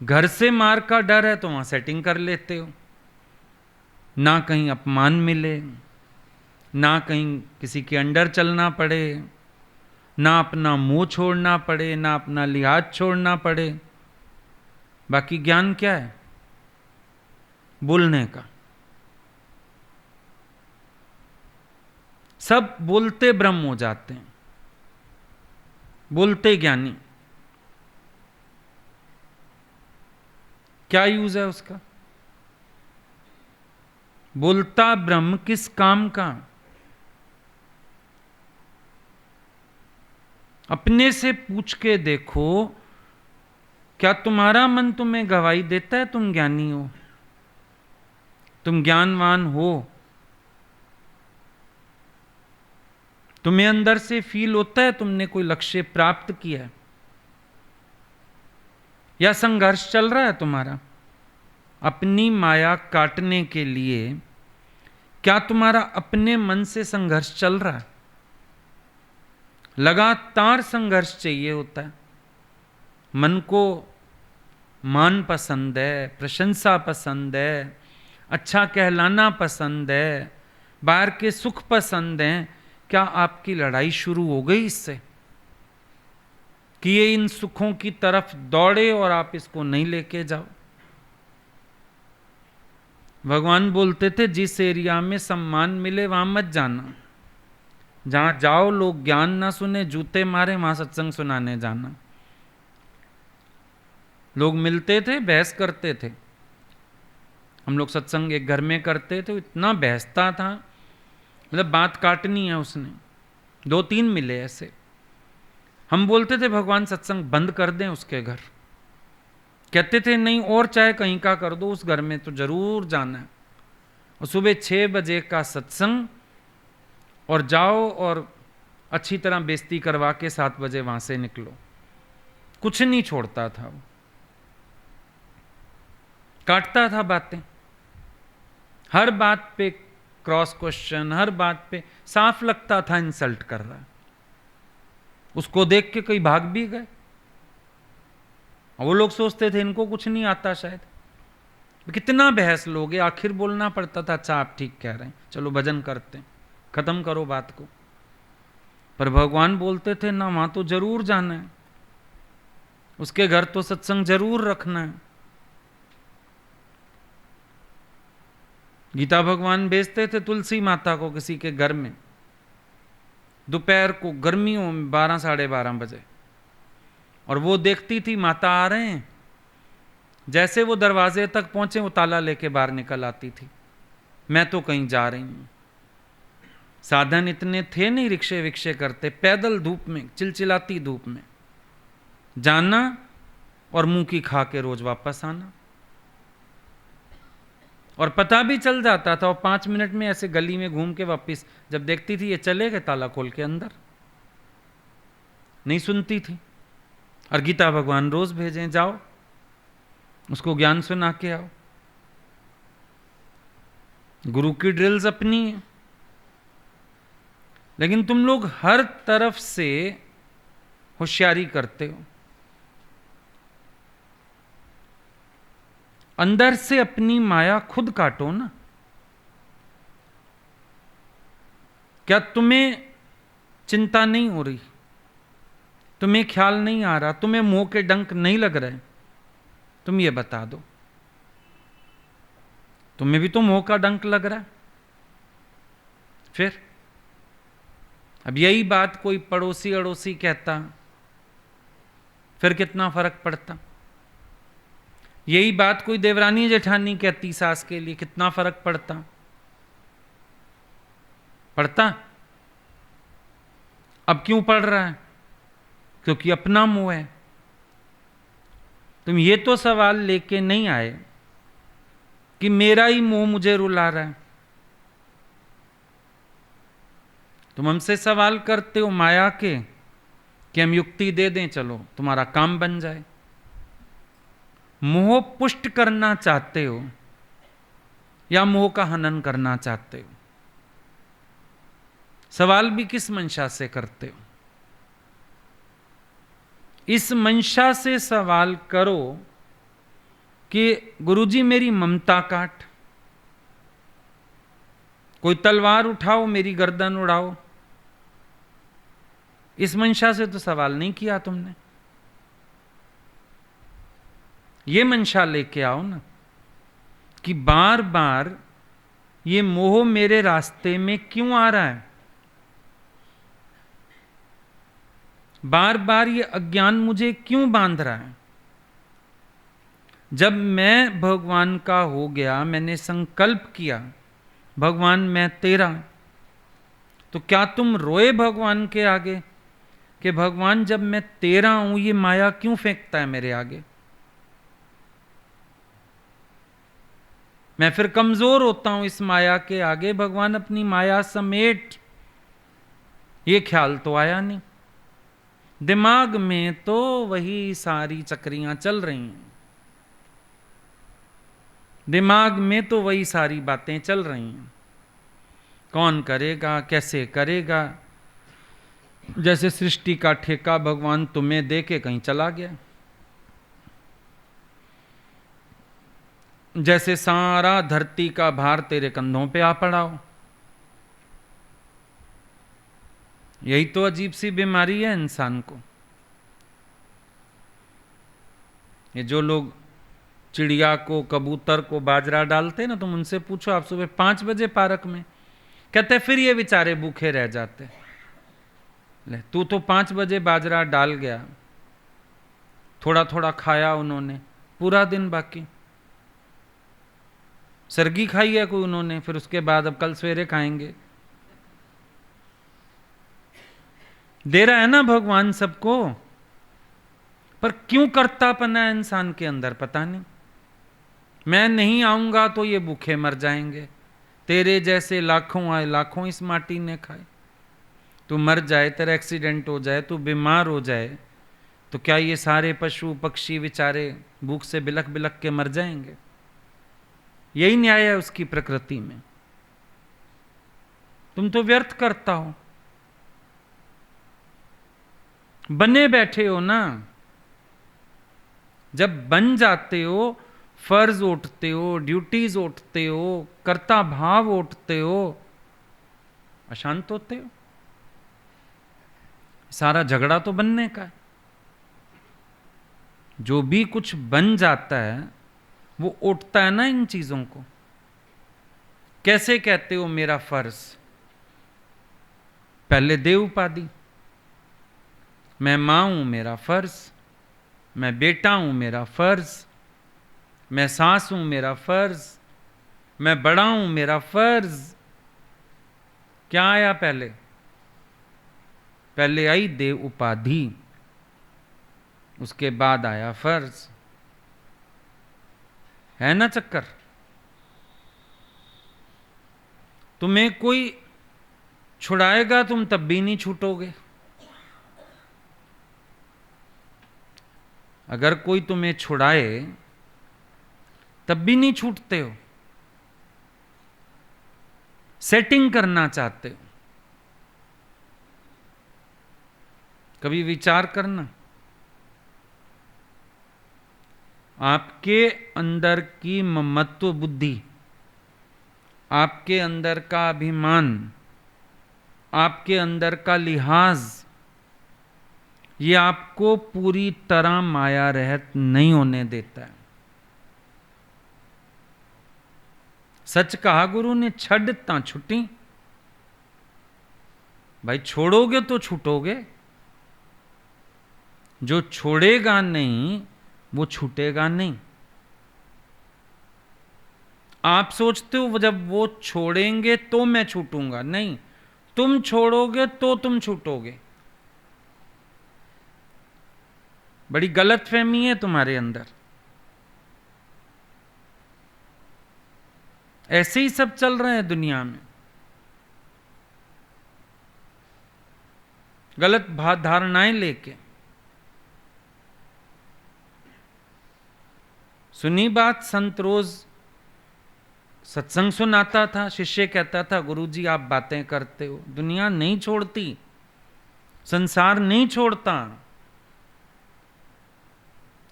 घर से मार का डर है तो वहां सेटिंग कर लेते हो। ना कहीं अपमान मिले, ना कहीं किसी के अंडर चलना पड़े, ना अपना मुंह छोड़ना पड़े, ना अपना लिहाज छोड़ना पड़े। बाकी ज्ञान क्या है? बोलने का। सब बोलते ब्रह्म हो जाते हैं, बोलते ज्ञानी। क्या यूज है उसका? बोलता ब्रह्म किस काम का? अपने से पूछ के देखो, क्या तुम्हारा मन तुम्हें गवाही देता है तुम ज्ञानी हो, तुम ज्ञानवान हो? तुम्हें अंदर से फील होता है तुमने कोई लक्ष्य प्राप्त किया है, या संघर्ष चल रहा है तुम्हारा अपनी माया काटने के लिए? क्या तुम्हारा अपने मन से संघर्ष चल रहा है? लगातार संघर्ष चाहिए होता है। मन को मान पसंद है, प्रशंसा पसंद है, अच्छा कहलाना पसंद है, बाहर के सुख पसंद हैं। क्या आपकी लड़ाई शुरू हो गई इससे कि ये इन सुखों की तरफ दौड़े और आप इसको नहीं लेके जाओ? भगवान बोलते थे जिस एरिया में सम्मान मिले वहां मत जाना। जहां जाओ लोग ज्ञान ना सुने, जूते मारे, वहां सत्संग सुनाने जाना। लोग मिलते थे, बहस करते थे। हम लोग सत्संग एक घर में करते थे, इतना बहसता था, मतलब बात काटनी है उसने। 2-3 मिले ऐसे। हम बोलते थे भगवान सत्संग बंद कर दें उसके घर। कहते थे नहीं, और चाहे कहीं का कर दो, उस घर में तो जरूर जाना है। और सुबह 6 बजे का सत्संग, और जाओ और अच्छी तरह बेइज्जती करवा के 7 बजे वहां से निकलो। कुछ नहीं छोड़ता था वो, काटता था बातें। हर बात पे क्रॉस क्वेश्चन, हर बात पे साफ लगता था इंसल्ट कर रहा है। उसको देख के कई भाग भी गए। वो लोग सोचते थे इनको कुछ नहीं आता शायद, कितना बहस लोगे। आखिर बोलना पड़ता था अच्छा आप ठीक कह रहे हैं, चलो भजन करते हैं, खत्म करो बात को। पर भगवान बोलते थे ना, वहां तो जरूर जाना है, उसके घर तो सत्संग जरूर रखना है। गीता भगवान भेजते थे तुलसी माता को किसी के घर में, दोपहर को गर्मियों में 12 साढ़े 12 बजे, और वो देखती थी माता आ रहे हैं। जैसे वो दरवाजे तक पहुंचे वो ताला लेके बाहर निकल आती थी, मैं तो कहीं जा रही हूं। साधन इतने थे नहीं, रिक्शे विक्शे करते, पैदल धूप में, चिलचिलाती धूप में जाना और मुंह की खा के रोज वापस आना। और पता भी चल जाता था, और 5 मिनट में ऐसे गली में घूम के वापस, जब देखती थी ये चले गए ताला खोल के अंदर। नहीं सुनती थी। और गीता भगवान रोज भेजें जाओ उसको ज्ञान सुना के आओ। गुरु की ड्रिल्स अपनी है, लेकिन तुम लोग हर तरफ से होशियारी करते हो। अंदर से अपनी माया खुद काटो ना। क्या तुम्हें चिंता नहीं हो रही? तुम्हें ख्याल नहीं आ रहा? तुम्हें मुंह के डंक नहीं लग रहे? तुम ये बता दो। तुम्हें भी तो मुंह का डंक लग रहा है। फिर अब यही बात कोई पड़ोसी अड़ोसी कहता, फिर कितना फर्क पड़ता? यही बात कोई देवरानी जेठानी कहती सास के लिए, कितना फर्क पड़ता? पड़ता? अब क्यों पड़ रहा है? क्योंकि अपना मुंह है। तुम ये तो सवाल लेके नहीं आए कि मेरा ही मुंह मुझे रुला रहा है। तुम हमसे सवाल करते हो माया के कि हम युक्ति दे दें, चलो तुम्हारा काम बन जाए। मोह पुष्ट करना चाहते हो या मोह का हनन करना चाहते हो? सवाल भी किस मंशा से करते हो? इस मंशा से सवाल करो कि गुरुजी मेरी ममता काट, कोई तलवार उठाओ मेरी गर्दन उड़ाओ। इस मंशा से तो सवाल नहीं किया तुमने। ये मंशा लेके आओ ना कि बार बार ये मोह मेरे रास्ते में क्यों आ रहा है, बार बार ये अज्ञान मुझे क्यों बांध रहा है। जब मैं भगवान का हो गया, मैंने संकल्प किया भगवान मैं तेरा, तो क्या तुम रोए भगवान के आगे कि भगवान जब मैं तेरा हूं ये माया क्यों फेंकता है मेरे आगे? मैं फिर कमजोर होता हूं इस माया के आगे, भगवान अपनी माया समेट। ये ख्याल तो आया नहीं। दिमाग में तो वही सारी चक्रियां चल रही हैं, दिमाग में तो वही सारी बातें चल रही हैं। कौन करेगा, कैसे करेगा, जैसे सृष्टि का ठेका भगवान तुम्हें दे के कहीं चला गया, जैसे सारा धरती का भार तेरे कंधों पे आ पड़ा हो। यही तो अजीब सी बीमारी है इंसान को। ये जो लोग चिड़िया को, कबूतर को बाजरा डालते ना, तुम उनसे पूछो आप सुबह 5 बजे पार्क में, कहते फिर ये बेचारे भूखे रह जाते। ले तू तो 5 बजे बाजरा डाल गया, थोड़ा थोड़ा खाया उन्होंने पूरा दिन, बाकी सरगी खाई है कोई उन्होंने, फिर उसके बाद अब कल सवेरे खाएंगे। दे रहा है ना भगवान सबको, पर क्यों करतापना है इंसान के अंदर पता नहीं। मैं नहीं आऊंगा तो ये भूखे मर जाएंगे, तेरे जैसे लाखों आए, लाखों इस माटी ने खाए। तू मर जाए, तेरा एक्सीडेंट हो जाए, तू बीमार हो जाए, तो क्या ये सारे पशु पक्षी बेचारे भूख से बिलख बिलख के मर जाएंगे? यही न्याय है उसकी प्रकृति में। तुम तो व्यर्थ करता हो, बने बैठे हो ना। जब बन जाते हो, फर्ज उठते हो, ड्यूटीज उठते हो, कर्ता भाव उठते हो, अशांत होते हो। सारा झगड़ा तो बनने का है। जो भी कुछ बन जाता है वो उठता है ना इन चीजों को। कैसे कहते हो मेरा फर्ज? पहले दे उपाधि, मैं मां हूं मेरा फर्ज, मैं बेटा हूं मेरा फर्ज, मैं सास हूं मेरा फर्ज, मैं बड़ा हूं मेरा फर्ज। क्या आया पहले? पहले आई दे उपाधि, उसके बाद आया फर्ज। है ना चक्कर? तुम्हें कोई छुड़ाएगा तुम तब भी नहीं छूटोगे। अगर कोई तुम्हें छुड़ाए तब भी नहीं छूटते हो। सेटिंग करना चाहते हो। कभी विचार करना, आपके अंदर की ममत्व बुद्धि, आपके अंदर का अभिमान, आपके अंदर का लिहाज, ये आपको पूरी तरह माया रहित नहीं होने देता है। सच कहा गुरु ने, छड़ ता छुट्टी। भाई छोड़ोगे तो छूटोगे, जो छोड़ेगा नहीं वो छूटेगा नहीं। आप सोचते हो जब वो छोड़ेंगे तो मैं छूटूंगा, नहीं, तुम छोड़ोगे तो तुम छूटोगे। बड़ी गलतफहमी है तुम्हारे अंदर। ऐसे ही सब चल रहे हैं दुनिया में, गलत धारणाएं लेके। सुनी बात, संत रोज सत्संग सुनाता था, शिष्य कहता था गुरुजी आप बातें करते हो, दुनिया नहीं छोड़ती, संसार नहीं छोड़ता।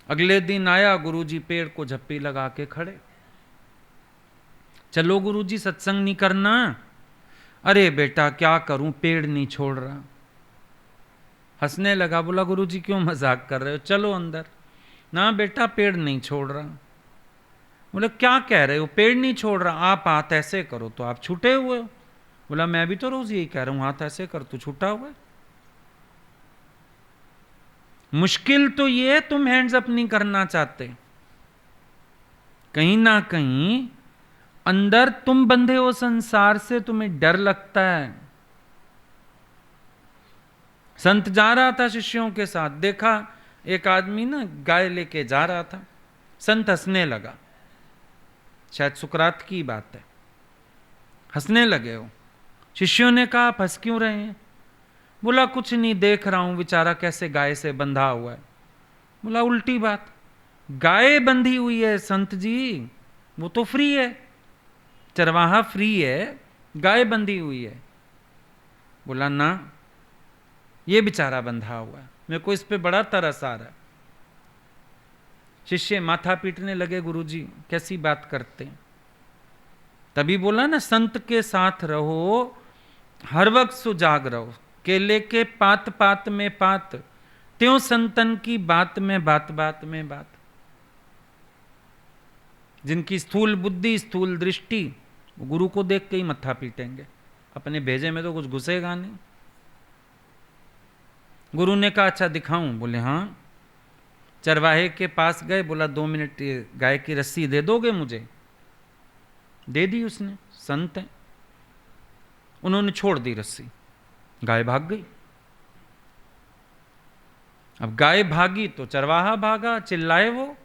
अगले दिन आया गुरुजी, पेड़ को झप्पी लगा के खड़े, चलो गुरुजी सत्संग नहीं करना। अरे बेटा क्या करूं, पेड़ नहीं छोड़ रहा। हंसने लगा, बोला गुरुजी क्यों मजाक कर रहे हो, चलो अंदर। ना बेटा पेड़ नहीं छोड़ रहा। बोले क्या कह रहे हो, पेड़ नहीं छोड़ रहा, आप हाथ ऐसे करो तो आप छूटे हुए हो। बोला मैं भी तो रोज यही कह रहा हूं, हाथ ऐसे कर तो छूटा हुआ है। मुश्किल तो ये है तुम हैंड्स अप नहीं करना चाहते, कहीं ना कहीं अंदर तुम बंधे हो संसार से, तुम्हें डर लगता है। संत जा रहा था शिष्यों के साथ, देखा एक आदमी ना गाय लेके जा रहा था। संत हंसने लगा, शायद सुकरात की बात है, हंसने लगे हो। शिष्यों ने कहा आप हंस क्यों रहे हैं? बोला कुछ नहीं, देख रहा हूं बेचारा कैसे गाय से बंधा हुआ है। बोला उल्टी बात, गाय बंधी हुई है संत जी, वो तो फ्री है, चरवाहा फ्री है, गाय बंधी हुई है। बोला ना, ये बेचारा बंधा हुआ है, मेरे को इस पे बड़ा तरस आ रहा है। शिष्य माथा पीटने लगे, गुरुजी कैसी बात करते हैं। तभी बोला ना, संत के साथ रहो, हर वक्त सुजाग रहो, केले के पात पात में पात, त्यों संतन की बात में बात बात में बात। जिनकी स्थूल बुद्धि स्थूल दृष्टि, वो गुरु को देख के ही मत्था पीटेंगे, अपने भेजे में तो कुछ घुसेगा नहीं। गुरु ने कहा अच्छा दिखाऊं? बोले हाँ। चरवाहे के पास गए, बोला 2 मिनट गाय की रस्सी दे दोगे मुझे? दे दी उसने, संत है। उन्होंने छोड़ दी रस्सी, गाय भाग गई। अब गाय भागी तो चरवाहा भागा, चिल्लाए वो।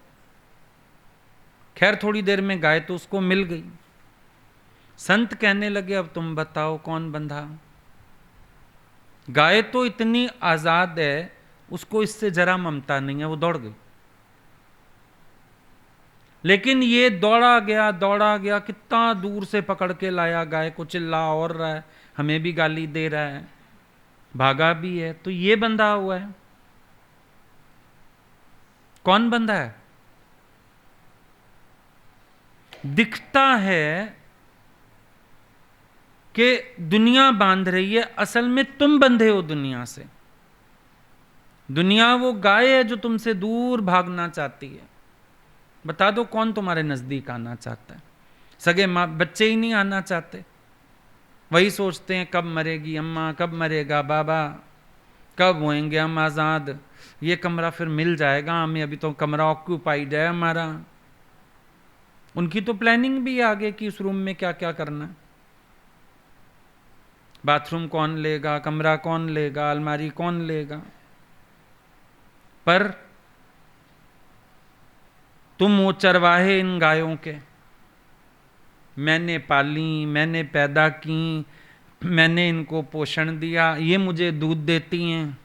खैर थोड़ी देर में गाय तो उसको मिल गई। संत कहने लगे अब तुम बताओ कौन बंधा? गाय तो इतनी आजाद है, उसको इससे जरा ममता नहीं है, वो दौड़ गई। लेकिन ये दौड़ा गया, कितना दूर से पकड़ के लाया गाय को, चिल्ला और रहा है, हमें भी गाली दे रहा है, भागा भी है, तो ये बंधा हुआ है। कौन बंधा है? दिखता है कि दुनिया बांध रही है, असल में तुम बंधे हो दुनिया से। दुनिया वो गाय है जो तुमसे दूर भागना चाहती है। बता दो कौन तुम्हारे नजदीक आना चाहता है? सगे माँ बच्चे ही नहीं आना चाहते, वही सोचते हैं कब मरेगी अम्मा, कब मरेगा बाबा, कब होएंगे हम आजाद, ये कमरा फिर मिल जाएगा हमें, अभी तो कमरा ऑक्यूपाइड है हमारा। उनकी तो प्लानिंग भी आगे कि उस रूम में क्या क्या करना है, बाथरूम कौन लेगा, कमरा कौन लेगा, अलमारी कौन लेगा। पर तुम वो चरवाहे इन गायों के, मैंने पाली, मैंने पैदा की, मैंने इनको पोषण दिया, ये मुझे दूध देती हैं।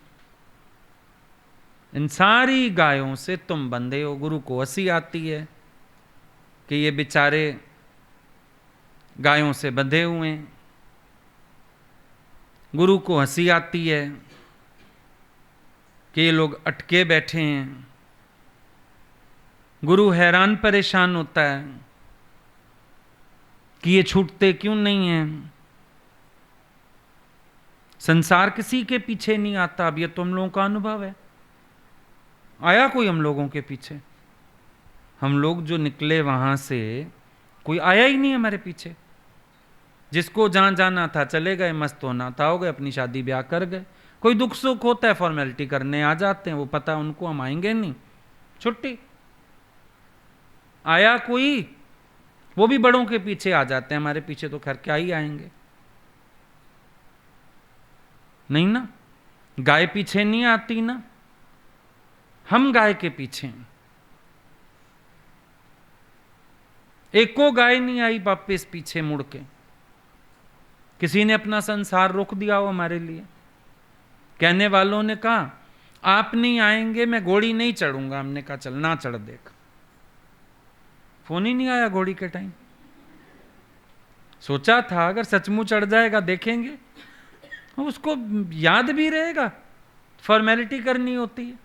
इन सारी गायों से तुम बंधे हो। गुरु को हंसी आती है कि ये बेचारे गायों से बंधे हुए हैं। गुरु को हंसी आती है कि ये लोग अटके बैठे हैं। गुरु हैरान परेशान होता है कि ये छूटते क्यों नहीं हैं। संसार किसी के पीछे नहीं आता। अब ये तो हम लोगों का अनुभव है। आया कोई हम लोगों के पीछे? हम लोग जो निकले वहां से कोई आया ही नहीं हमारे पीछे। जिसको जहां जाना था चले गए, मस्त होना था हो गए, अपनी शादी ब्याह कर गए। कोई दुख सुख होता है फॉर्मेलिटी करने आ जाते हैं, वो पता है उनको हम आएंगे नहीं, छुट्टी। आया कोई? वो भी बड़ों के पीछे आ जाते हैं, हमारे पीछे तो खैर क्या ही आएंगे, नहीं ना। गाय पीछे नहीं आती ना, हम गाय के पीछे हैं। एको गाय नहीं आई वापिस पीछे मुड़ के, किसी ने अपना संसार रोक दिया हो हमारे लिए। कहने वालों ने कहा आप नहीं आएंगे मैं घोड़ी नहीं चढ़ूंगा, हमने कहा चल ना चढ़ देख। फोन ही नहीं आया घोड़ी के टाइम। सोचा था अगर सचमुच चढ़ जाएगा देखेंगे, उसको याद भी रहेगा, फॉर्मेलिटी करनी होती है।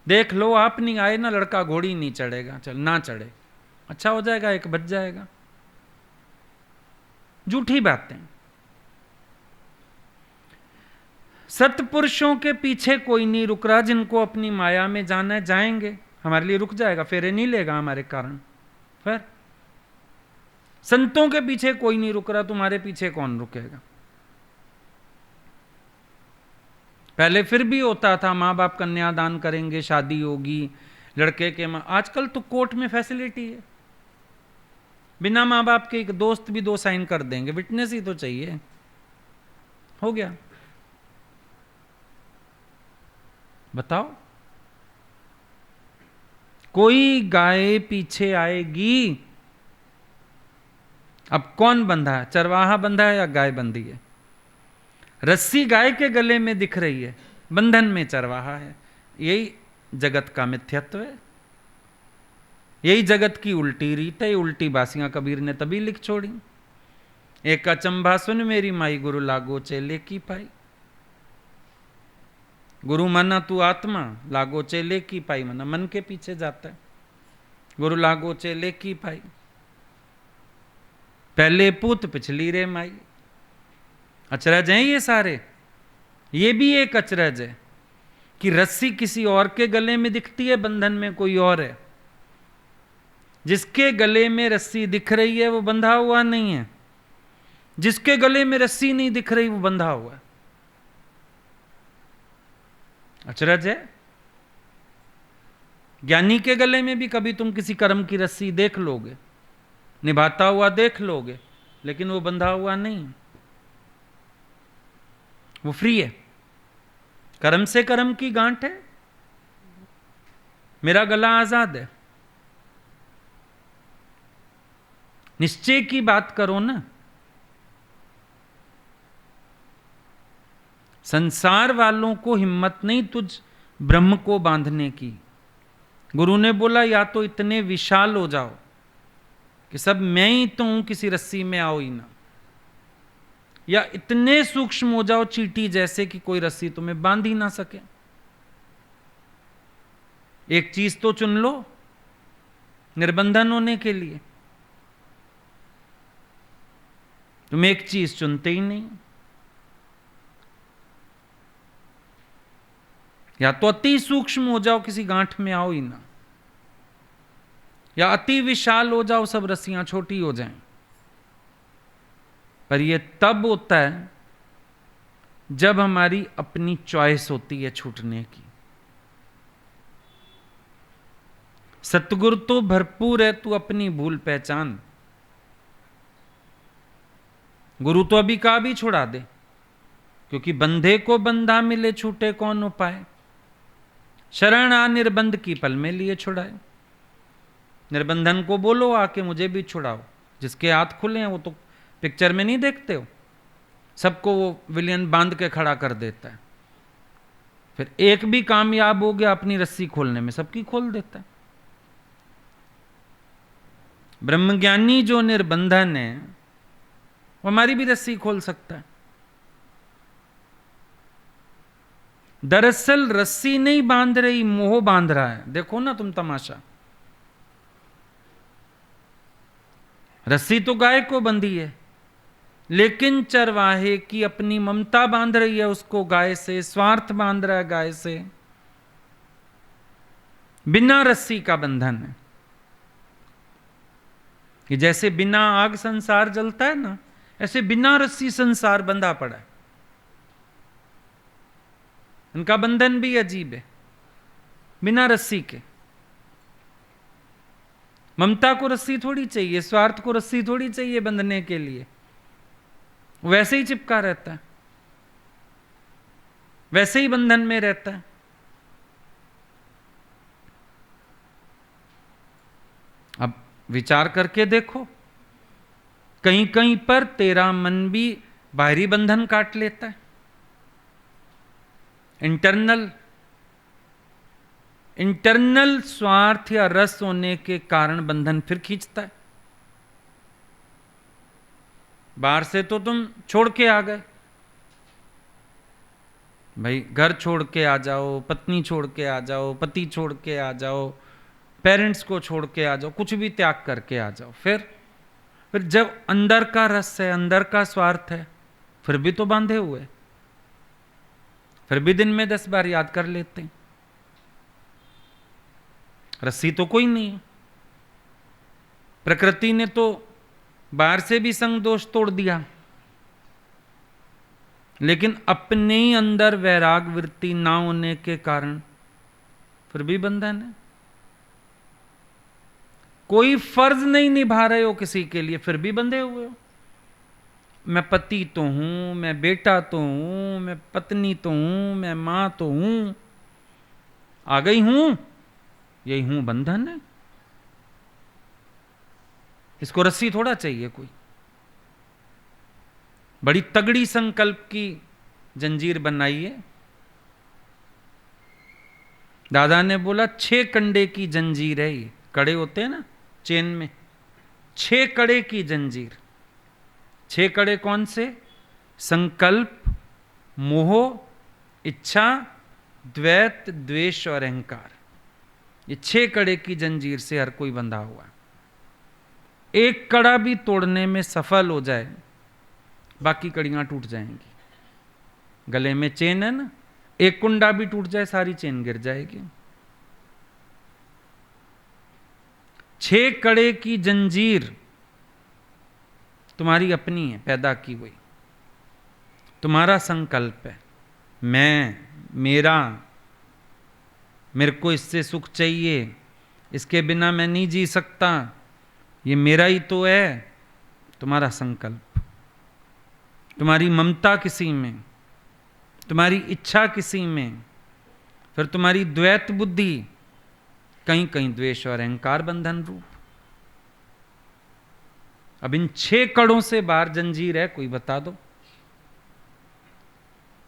देख लो आप नहीं आए ना, लड़का घोड़ी नहीं चढ़ेगा, चल ना चढ़े, अच्छा हो जाएगा, एक बच जाएगा। झूठी बातें। सत्पुरुषों के पीछे कोई नहीं रुक रहा, जिनको अपनी माया में जाना है जाएंगे, हमारे लिए रुक जाएगा, फेरे नहीं लेगा हमारे कारण। फिर संतों के पीछे कोई नहीं रुक रहा, तुम्हारे पीछे कौन रुकेगा। पहले फिर भी होता था, माँ बाप कन्यादान करेंगे, शादी होगी, लड़के के माँ, आजकल तो कोर्ट में फैसिलिटी है, बिना माँ बाप के एक दोस्त भी 2 साइन कर देंगे, विटनेस ही तो चाहिए, हो गया। बताओ कोई गाय पीछे आएगी? अब कौन बंधा है, चरवाहा बंधा है या गाय बंधी है? रस्सी गाय के गले में दिख रही है, बंधन में चरवाहा है। यही जगत का मिथ्यत्व है, यही जगत की उल्टी रीत है। उल्टी बासियां कबीर ने तभी लिख छोड़ी। एक अचंभा सुन मेरी माई, गुरु लागो चेले की पाई। गुरु माना तू आत्मा, लागो चेले की पाई, मना मन के पीछे जाता है। गुरु लागो चेले की पाई, पहले पूत पिछली रे माई। अचरज हैं ये सारे। ये भी एक अचरज है कि रस्सी किसी और के गले में दिखती है, बंधन में कोई और है। जिसके गले में रस्सी दिख रही है वो बंधा हुआ नहीं है, जिसके गले में रस्सी नहीं दिख रही वो बंधा हुआ है। अचरज है। ज्ञानी के गले में भी कभी तुम किसी कर्म की रस्सी देख लोगे, निभाता हुआ देख लोगे, लेकिन वो बंधा हुआ नहीं, वो फ्री है। कर्म से कर्म की गांठ है, मेरा गला आजाद है। निश्चय की बात करो ना। संसार वालों को हिम्मत नहीं तुझ ब्रह्म को बांधने की। गुरु ने बोला या तो इतने विशाल हो जाओ कि सब मैं ही तो हूं, किसी रस्सी में आओ ही ना, या इतने सूक्ष्म हो जाओ चींटी जैसे कि कोई रस्सी तुम्हें बांध ही ना सके। एक चीज तो चुन लो निर्बंधन होने के लिए, तुम एक चीज चुनते ही नहीं। या तो अति सूक्ष्म हो जाओ, किसी गांठ में आओ ही ना, या अति विशाल हो जाओ, सब रस्सियां छोटी हो जाएं। पर यह तब होता है जब हमारी अपनी चॉइस होती है छूटने की। सतगुरु तो भरपूर है, तू अपनी भूल पहचान। गुरु तो अभी का भी छुड़ा दे, क्योंकि बंधे को बंधा मिले, छूटे कौन उपाय। शरण आ निर्बंध की पल में लिए छुड़ाए। निर्बंधन को बोलो आके मुझे भी छुड़ाओ। जिसके हाथ खुले हैं वो तो पिक्चर में नहीं देखते हो, सबको वो विलियन बांध के खड़ा कर देता है। फिर एक भी कामयाब हो गया अपनी रस्सी खोलने में, सबकी खोल देता है। ब्रह्मज्ञानी जो निर्बंधन है वो हमारी भी रस्सी खोल सकता है। दरअसल रस्सी नहीं बांध रही, मोह बांध रहा है। देखो ना तुम तमाशा। रस्सी तो गाय को बंधी है, लेकिन चरवाहे की अपनी ममता बांध रही है उसको गाय से, स्वार्थ बांध रहा है गाय से। बिना रस्सी का बंधन है कि जैसे बिना आग संसार जलता है ना, ऐसे बिना रस्सी संसार बंधा पड़ा है। उनका बंधन भी अजीब है, बिना रस्सी के। ममता को रस्सी थोड़ी चाहिए, स्वार्थ को रस्सी थोड़ी चाहिए बंधने के लिए, वैसे ही चिपका रहता है, वैसे ही बंधन में रहता है। अब विचार करके देखो, कहीं कहीं पर तेरा मन भी बाहरी बंधन काट लेता है, इंटरनल स्वार्थ या रस होने के कारण बंधन फिर खींचता है। बाहर से तो तुम छोड़ के आ गए, भाई घर छोड़ के आ जाओ, पत्नी छोड़ के आ जाओ, पति छोड़ के आ जाओ, पेरेंट्स को छोड़ के आ जाओ, कुछ भी त्याग करके आ जाओ, फिर जब अंदर का रस है, अंदर का स्वार्थ है, फिर भी तो बांधे हुए, फिर भी दिन में 10 बार याद कर लेते हैं। रस्सी तो कोई नहीं है, प्रकृति ने तो बाहर से भी संग दोष तोड़ दिया, लेकिन अपने ही अंदर वैराग वृत्ति ना होने के कारण फिर भी बंधन है। कोई फर्ज नहीं निभा रहे हो किसी के लिए, फिर भी बंधे हुए हो। मैं पति तो हूं, मैं बेटा तो हूं, मैं पत्नी तो हूं, मैं मां तो हूं, आ गई हूं, यही हूं बंधन है। इसको रस्सी थोड़ा चाहिए कोई, बड़ी तगड़ी संकल्प की जंजीर बनाइए। दादा ने बोला 6 कंडे की जंजीर है ये, कड़े होते हैं ना चेन में, 6 कड़े की जंजीर। 6 कड़े कौन से? संकल्प, मोह, इच्छा, द्वैत, द्वेष और अहंकार। ये 6 कड़े की जंजीर से हर कोई बंधा हुआ है। एक कड़ा भी तोड़ने में सफल हो जाए, बाकी कड़ियां टूट जाएंगी। गले में चेन है ना, एक कुंडा भी टूट जाए सारी चेन गिर जाएगी। 6 कड़े की जंजीर तुम्हारी अपनी है, पैदा की हुई, तुम्हारा संकल्प है, मैं, मेरा, मेरे को इससे सुख चाहिए, इसके बिना मैं नहीं जी सकता, ये मेरा ही तो है। तुम्हारा संकल्प, तुम्हारी ममता किसी में, तुम्हारी इच्छा किसी में, फिर तुम्हारी द्वैत बुद्धि, कहीं कहीं द्वेष और अहंकार बंधन रूप। अब इन 6 कड़ों से बाहर जंजीर है कोई बता दो।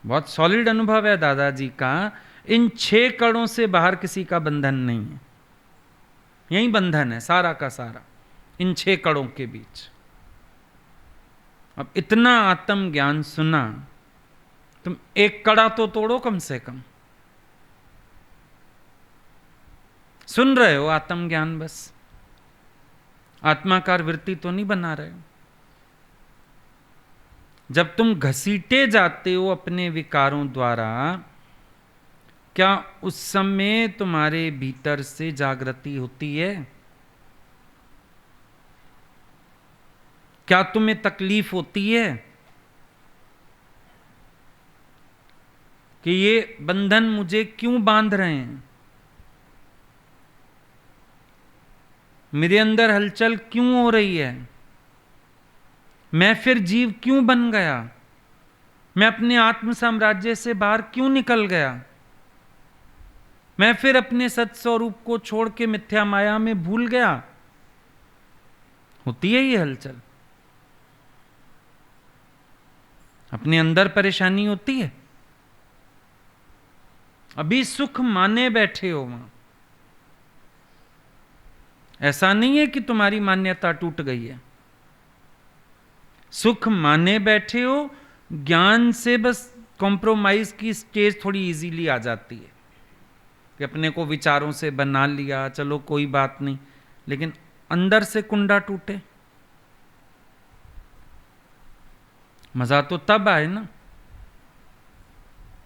बहुत सॉलिड अनुभव है दादाजी का, इन 6 कड़ों से बाहर किसी का बंधन नहीं है, यही बंधन है सारा का सारा, इन 6 कड़ों के बीच। अब इतना आत्म ज्ञान सुना, तुम एक कड़ा तो तोड़ो कम से कम। सुन रहे हो आत्म ज्ञान, बस आत्माकार वृत्ति तो नहीं बना रहे हो। जब तुम घसीटे जाते हो अपने विकारों द्वारा, क्या उस समय तुम्हारे भीतर से जागृति होती है? क्या तुम्हें तकलीफ होती है कि ये बंधन मुझे क्यों बांध रहे हैं, मेरे अंदर हलचल क्यों हो रही है, मैं फिर जीव क्यों बन गया, मैं अपने आत्म साम्राज्य से बाहर क्यों निकल गया, मैं फिर अपने सत्स्वरूप को छोड़ के मिथ्या माया में भूल गया? होती है ये हलचल, अपने अंदर परेशानी होती है। अभी सुख माने बैठे हो वहां, ऐसा नहीं है कि तुम्हारी मान्यता टूट गई है, सुख माने बैठे हो, ज्ञान से बस कॉम्प्रोमाइज की स्टेज थोड़ी इजीली आ जाती है कि अपने को विचारों से बना लिया, चलो कोई बात नहीं, लेकिन अंदर से कुंडा टूटे, मजा तो तब आए ना,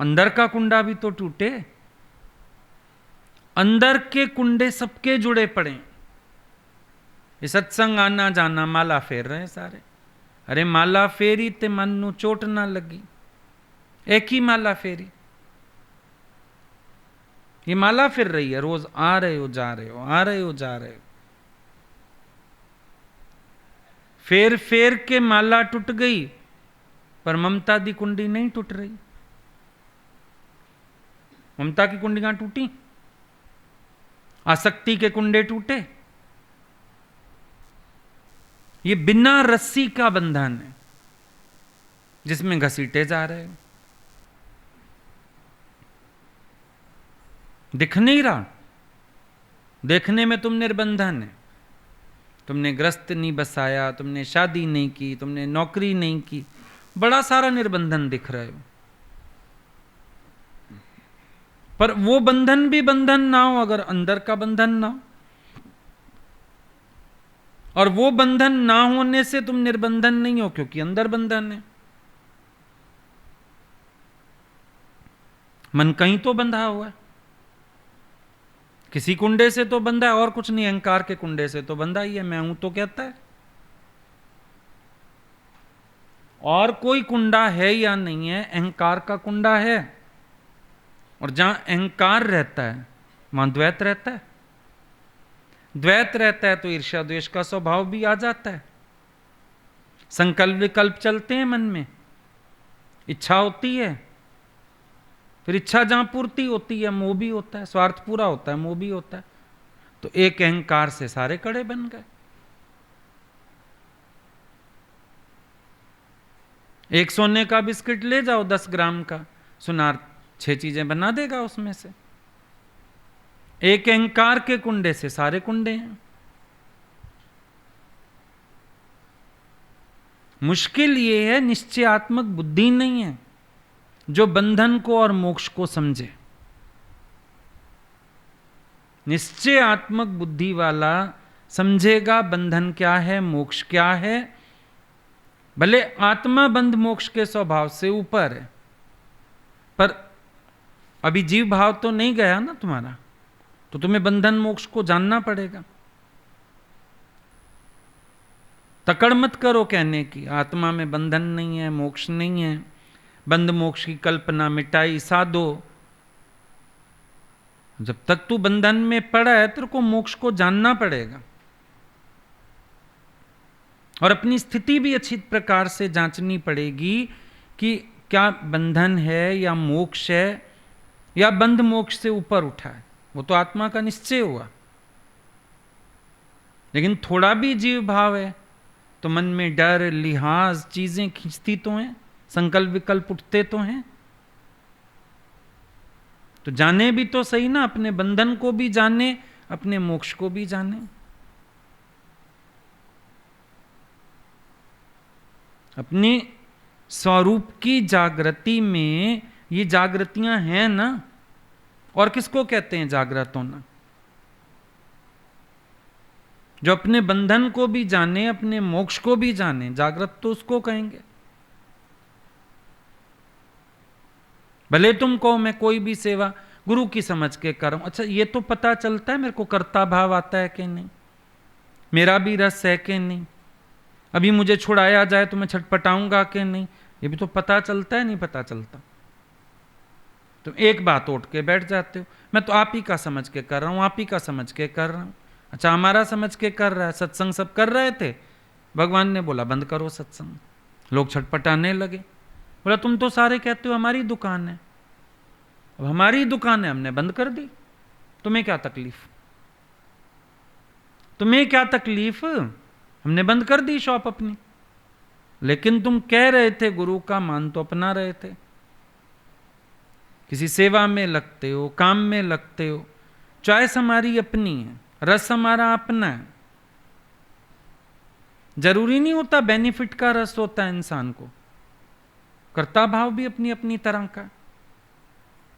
अंदर का कुंडा भी तो टूटे। अंदर के कुंडे सबके जुड़े पड़े, ये सत्संग आना जाना माला फेर रहे सारे। अरे माला फेरी ते मन नू चोट ना लगी, एक ही माला फेरी, ये माला फिर रही है, रोज आ रहे हो जा रहे हो, आ रहे हो जा रहे हो। फेर फेर के माला टूट गई, पर ममता दी कुंडी नहीं टूट रही। ममता की कुंडियां टूटी, आसक्ति के कुंडे टूटे। ये बिना रस्सी का बंधन है जिसमें घसीटे जा रहे हो। दिख नहीं रहा, देखने में तुम निर्बंधन है। तुमने ग्रस्त नहीं बसाया, तुमने शादी नहीं की, तुमने नौकरी नहीं की, बड़ा सारा निर्बंधन दिख रहे हो। पर वो बंधन भी बंधन ना हो अगर अंदर का बंधन ना हो, और वो बंधन ना होने से तुम निर्बंधन नहीं हो क्योंकि अंदर बंधन है। मन कहीं तो बंधा हुआ है, किसी कुंडे से तो बंधा है, और कुछ नहीं, अहंकार के कुंडे से तो बंधा ही है। मैं हूं तो कहता है, और कोई कुंडा है या नहीं है, अहंकार का कुंडा है। और जहां अहंकार रहता है वहां द्वैत रहता है। द्वैत रहता है तो ईर्ष्या द्वेष का स्वभाव भी आ जाता है। संकल्प विकल्प चलते हैं मन में, इच्छा होती है, फिर इच्छा जहां पूर्ति होती है मोह भी होता है, स्वार्थ पूरा होता है मोह भी होता है। तो एक अहंकार से सारे कड़े बन गए। एक सोने का बिस्किट ले जाओ 10 ग्राम का, सुनार 6 चीजें बना देगा उसमें से। एक अहंकार के कुंडे से सारे कुंडे हैं। मुश्किल ये है निश्चयात्मक बुद्धि नहीं है जो बंधन को और मोक्ष को समझे। निश्चयात्मक बुद्धि वाला समझेगा बंधन क्या है, मोक्ष क्या है। भले आत्मा बंध मोक्ष के स्वभाव से ऊपर है, पर अभी जीव भाव तो नहीं गया ना तुम्हारा, तो तुम्हें बंधन मोक्ष को जानना पड़ेगा। तकड़ मत करो कहने की आत्मा में बंधन नहीं है, मोक्ष नहीं है, बंध मोक्ष की कल्पना मिटाई साधो। जब तक तू बंधन में पड़ा है तेरे को मोक्ष को जानना पड़ेगा, और अपनी स्थिति भी अच्छी प्रकार से जांचनी पड़ेगी कि क्या बंधन है या मोक्ष है, या बंध मोक्ष से ऊपर उठा है। वो तो आत्मा का निश्चय हुआ, लेकिन थोड़ा भी जीव भाव है तो मन में डर लिहाज चीजें खींचती तो हैं, संकल्प विकल्प उठते तो हैं। तो जाने भी तो सही ना, अपने बंधन को भी जाने, अपने मोक्ष को भी जाने। अपने स्वरूप की जागृति में ये जागृतियां हैं ना। और किसको कहते हैं जागृत होना? जो अपने बंधन को भी जाने, अपने मोक्ष को भी जाने, जागृत तो उसको कहेंगे। भले तुम कहो मैं कोई भी सेवा गुरु की समझ के कर रहा हूं, अच्छा ये तो पता चलता है मेरे को कर्ता भाव आता है कि नहीं, मेरा भी रस है कि नहीं, अभी मुझे छुड़ाया जाए तो मैं छटपटाऊंगा कि नहीं, ये भी तो पता चलता है। नहीं पता चलता तुम एक बात उठ के बैठ जाते हो, मैं तो आप ही का समझ के कर रहा हूं, आप ही का समझ के कर रहा हूं। अच्छा हमारा समझ के कर रहा है। सत्संग सब कर रहे थे, भगवान ने बोला बंद करो सत्संग, लोग छटपटाने लगे। बोला तुम तो सारे कहते हो हमारी दुकान है, अब हमारी दुकान है हमने बंद कर दी, तुम्हें क्या तकलीफ, तुम्हें क्या तकलीफ, हमने बंद कर दी शॉप अपनी। लेकिन तुम कह रहे थे गुरु का मान तो अपना रहे थे, किसी सेवा में लगते हो, काम में लगते हो, चॉइस हमारी अपनी है, रस हमारा अपना है। जरूरी नहीं होता बेनिफिट का रस होता है इंसान को, कर्ता भाव भी अपनी अपनी तरह का।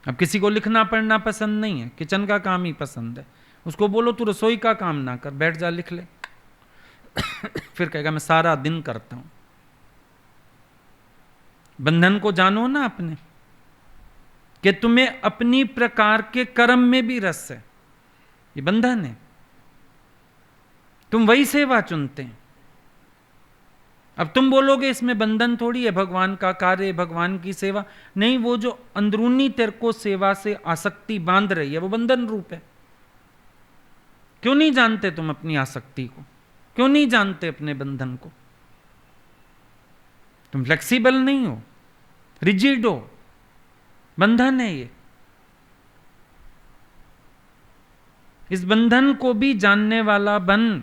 अब किसी को लिखना पढ़ना पसंद नहीं है, किचन का काम ही पसंद है, उसको बोलो तू रसोई का काम ना कर, बैठ जा लिख ले फिर कहेगा मैं सारा दिन करता हूं। बंधन को जानो ना अपने, कि तुम्हें अपनी प्रकार के कर्म में भी रस है, ये बंधन है। तुम वही सेवा चुनते हैं। अब तुम बोलोगे इसमें बंधन थोड़ी है, भगवान का कार्य, भगवान की सेवा नहीं, वो जो अंदरूनी तेरे को सेवा से आसक्ति बांध रही है वो बंधन रूप है। क्यों नहीं जानते तुम अपनी आसक्ति को, क्यों नहीं जानते अपने बंधन को? तुम फ्लेक्सिबल नहीं हो, रिजिड हो, बंधन है ये। इस बंधन को भी जानने वाला बन।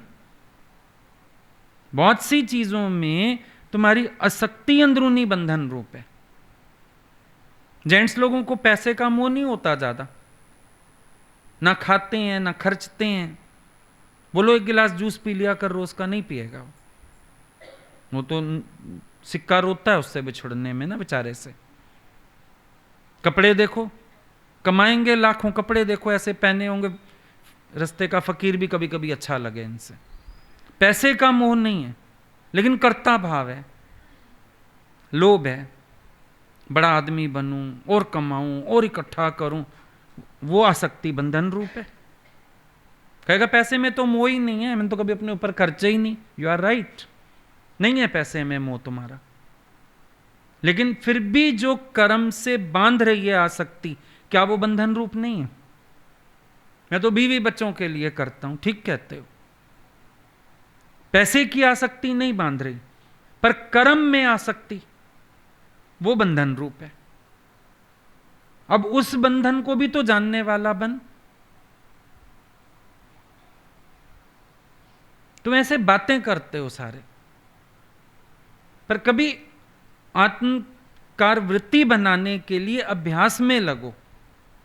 बहुत सी चीजों में तुम्हारी आसक्ति अंदरूनी बंधन रूप है। जेंट्स लोगों को पैसे का मोह नहीं होता ज्यादा, ना खाते हैं ना खर्चते हैं। बोलो 1 गिलास जूस पी लिया कर रोज का, नहीं पिएगा वो तो सिक्का रोता है उससे बिछड़ने में ना बेचारे से। कपड़े देखो, कमाएंगे लाखों, कपड़े देखो ऐसे पहने होंगे, रास्ते का फकीर भी कभी कभी अच्छा लगे इनसे। पैसे का मोह नहीं है, लेकिन कर्ता भाव है, लोभ है, बड़ा आदमी बनूं और कमाऊं और इकट्ठा करूं, वो आसक्ति बंधन रूप है। कहेगा पैसे में तो मोह ही नहीं है, मैंने तो कभी अपने ऊपर खर्चे ही नहीं। यू आर राइट, नहीं है पैसे में मोह तुम्हारा, लेकिन फिर भी जो कर्म से बांध रही है आसक्ति, क्या वो बंधन रूप नहीं है? मैं तो बीवी बच्चों के लिए करता हूं, ठीक कहते हो, पैसे की आसक्ति नहीं बांध रही, पर कर्म में आसक्ति वो बंधन रूप है। अब उस बंधन को भी तो जानने वाला बन। तुम ऐसे बातें करते हो सारे, पर कभी आत्मकार वृत्ति बनाने के लिए अभ्यास में लगो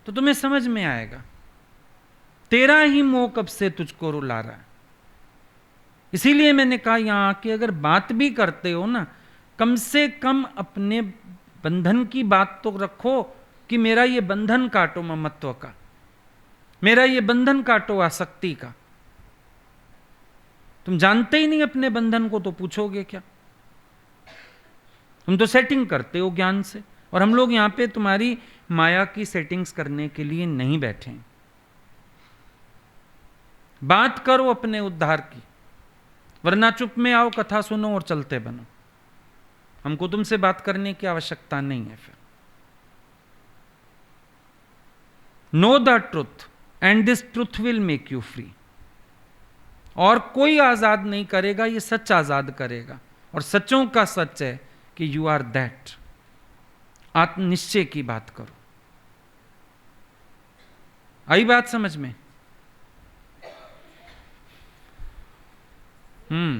तो तुम्हें समझ में आएगा तेरा ही मोह कब से तुझको रुला रहा है। इसीलिए मैंने कहा यहां आके अगर बात भी करते हो ना, कम से कम अपने बंधन की बात तो रखो कि मेरा ये बंधन काटो ममत्व का, मेरा ये बंधन काटो आसक्ति का। तुम जानते ही नहीं अपने बंधन को तो पूछोगे क्या? तुम तो सेटिंग करते हो ज्ञान से, और हम लोग यहां पे तुम्हारी माया की सेटिंग्स करने के लिए नहीं बैठे। बात करो अपने उद्धार की, वरना चुप में आओ, कथा सुनो और चलते बनो। हमको तुमसे बात करने की आवश्यकता नहीं है। फिर know the truth and this truth will make you free. और कोई आजाद नहीं करेगा, ये सच आजाद करेगा, और सचों का सच है कि यू आर दैट। आत्मनिश्चय की बात करो। आई बात समझ में?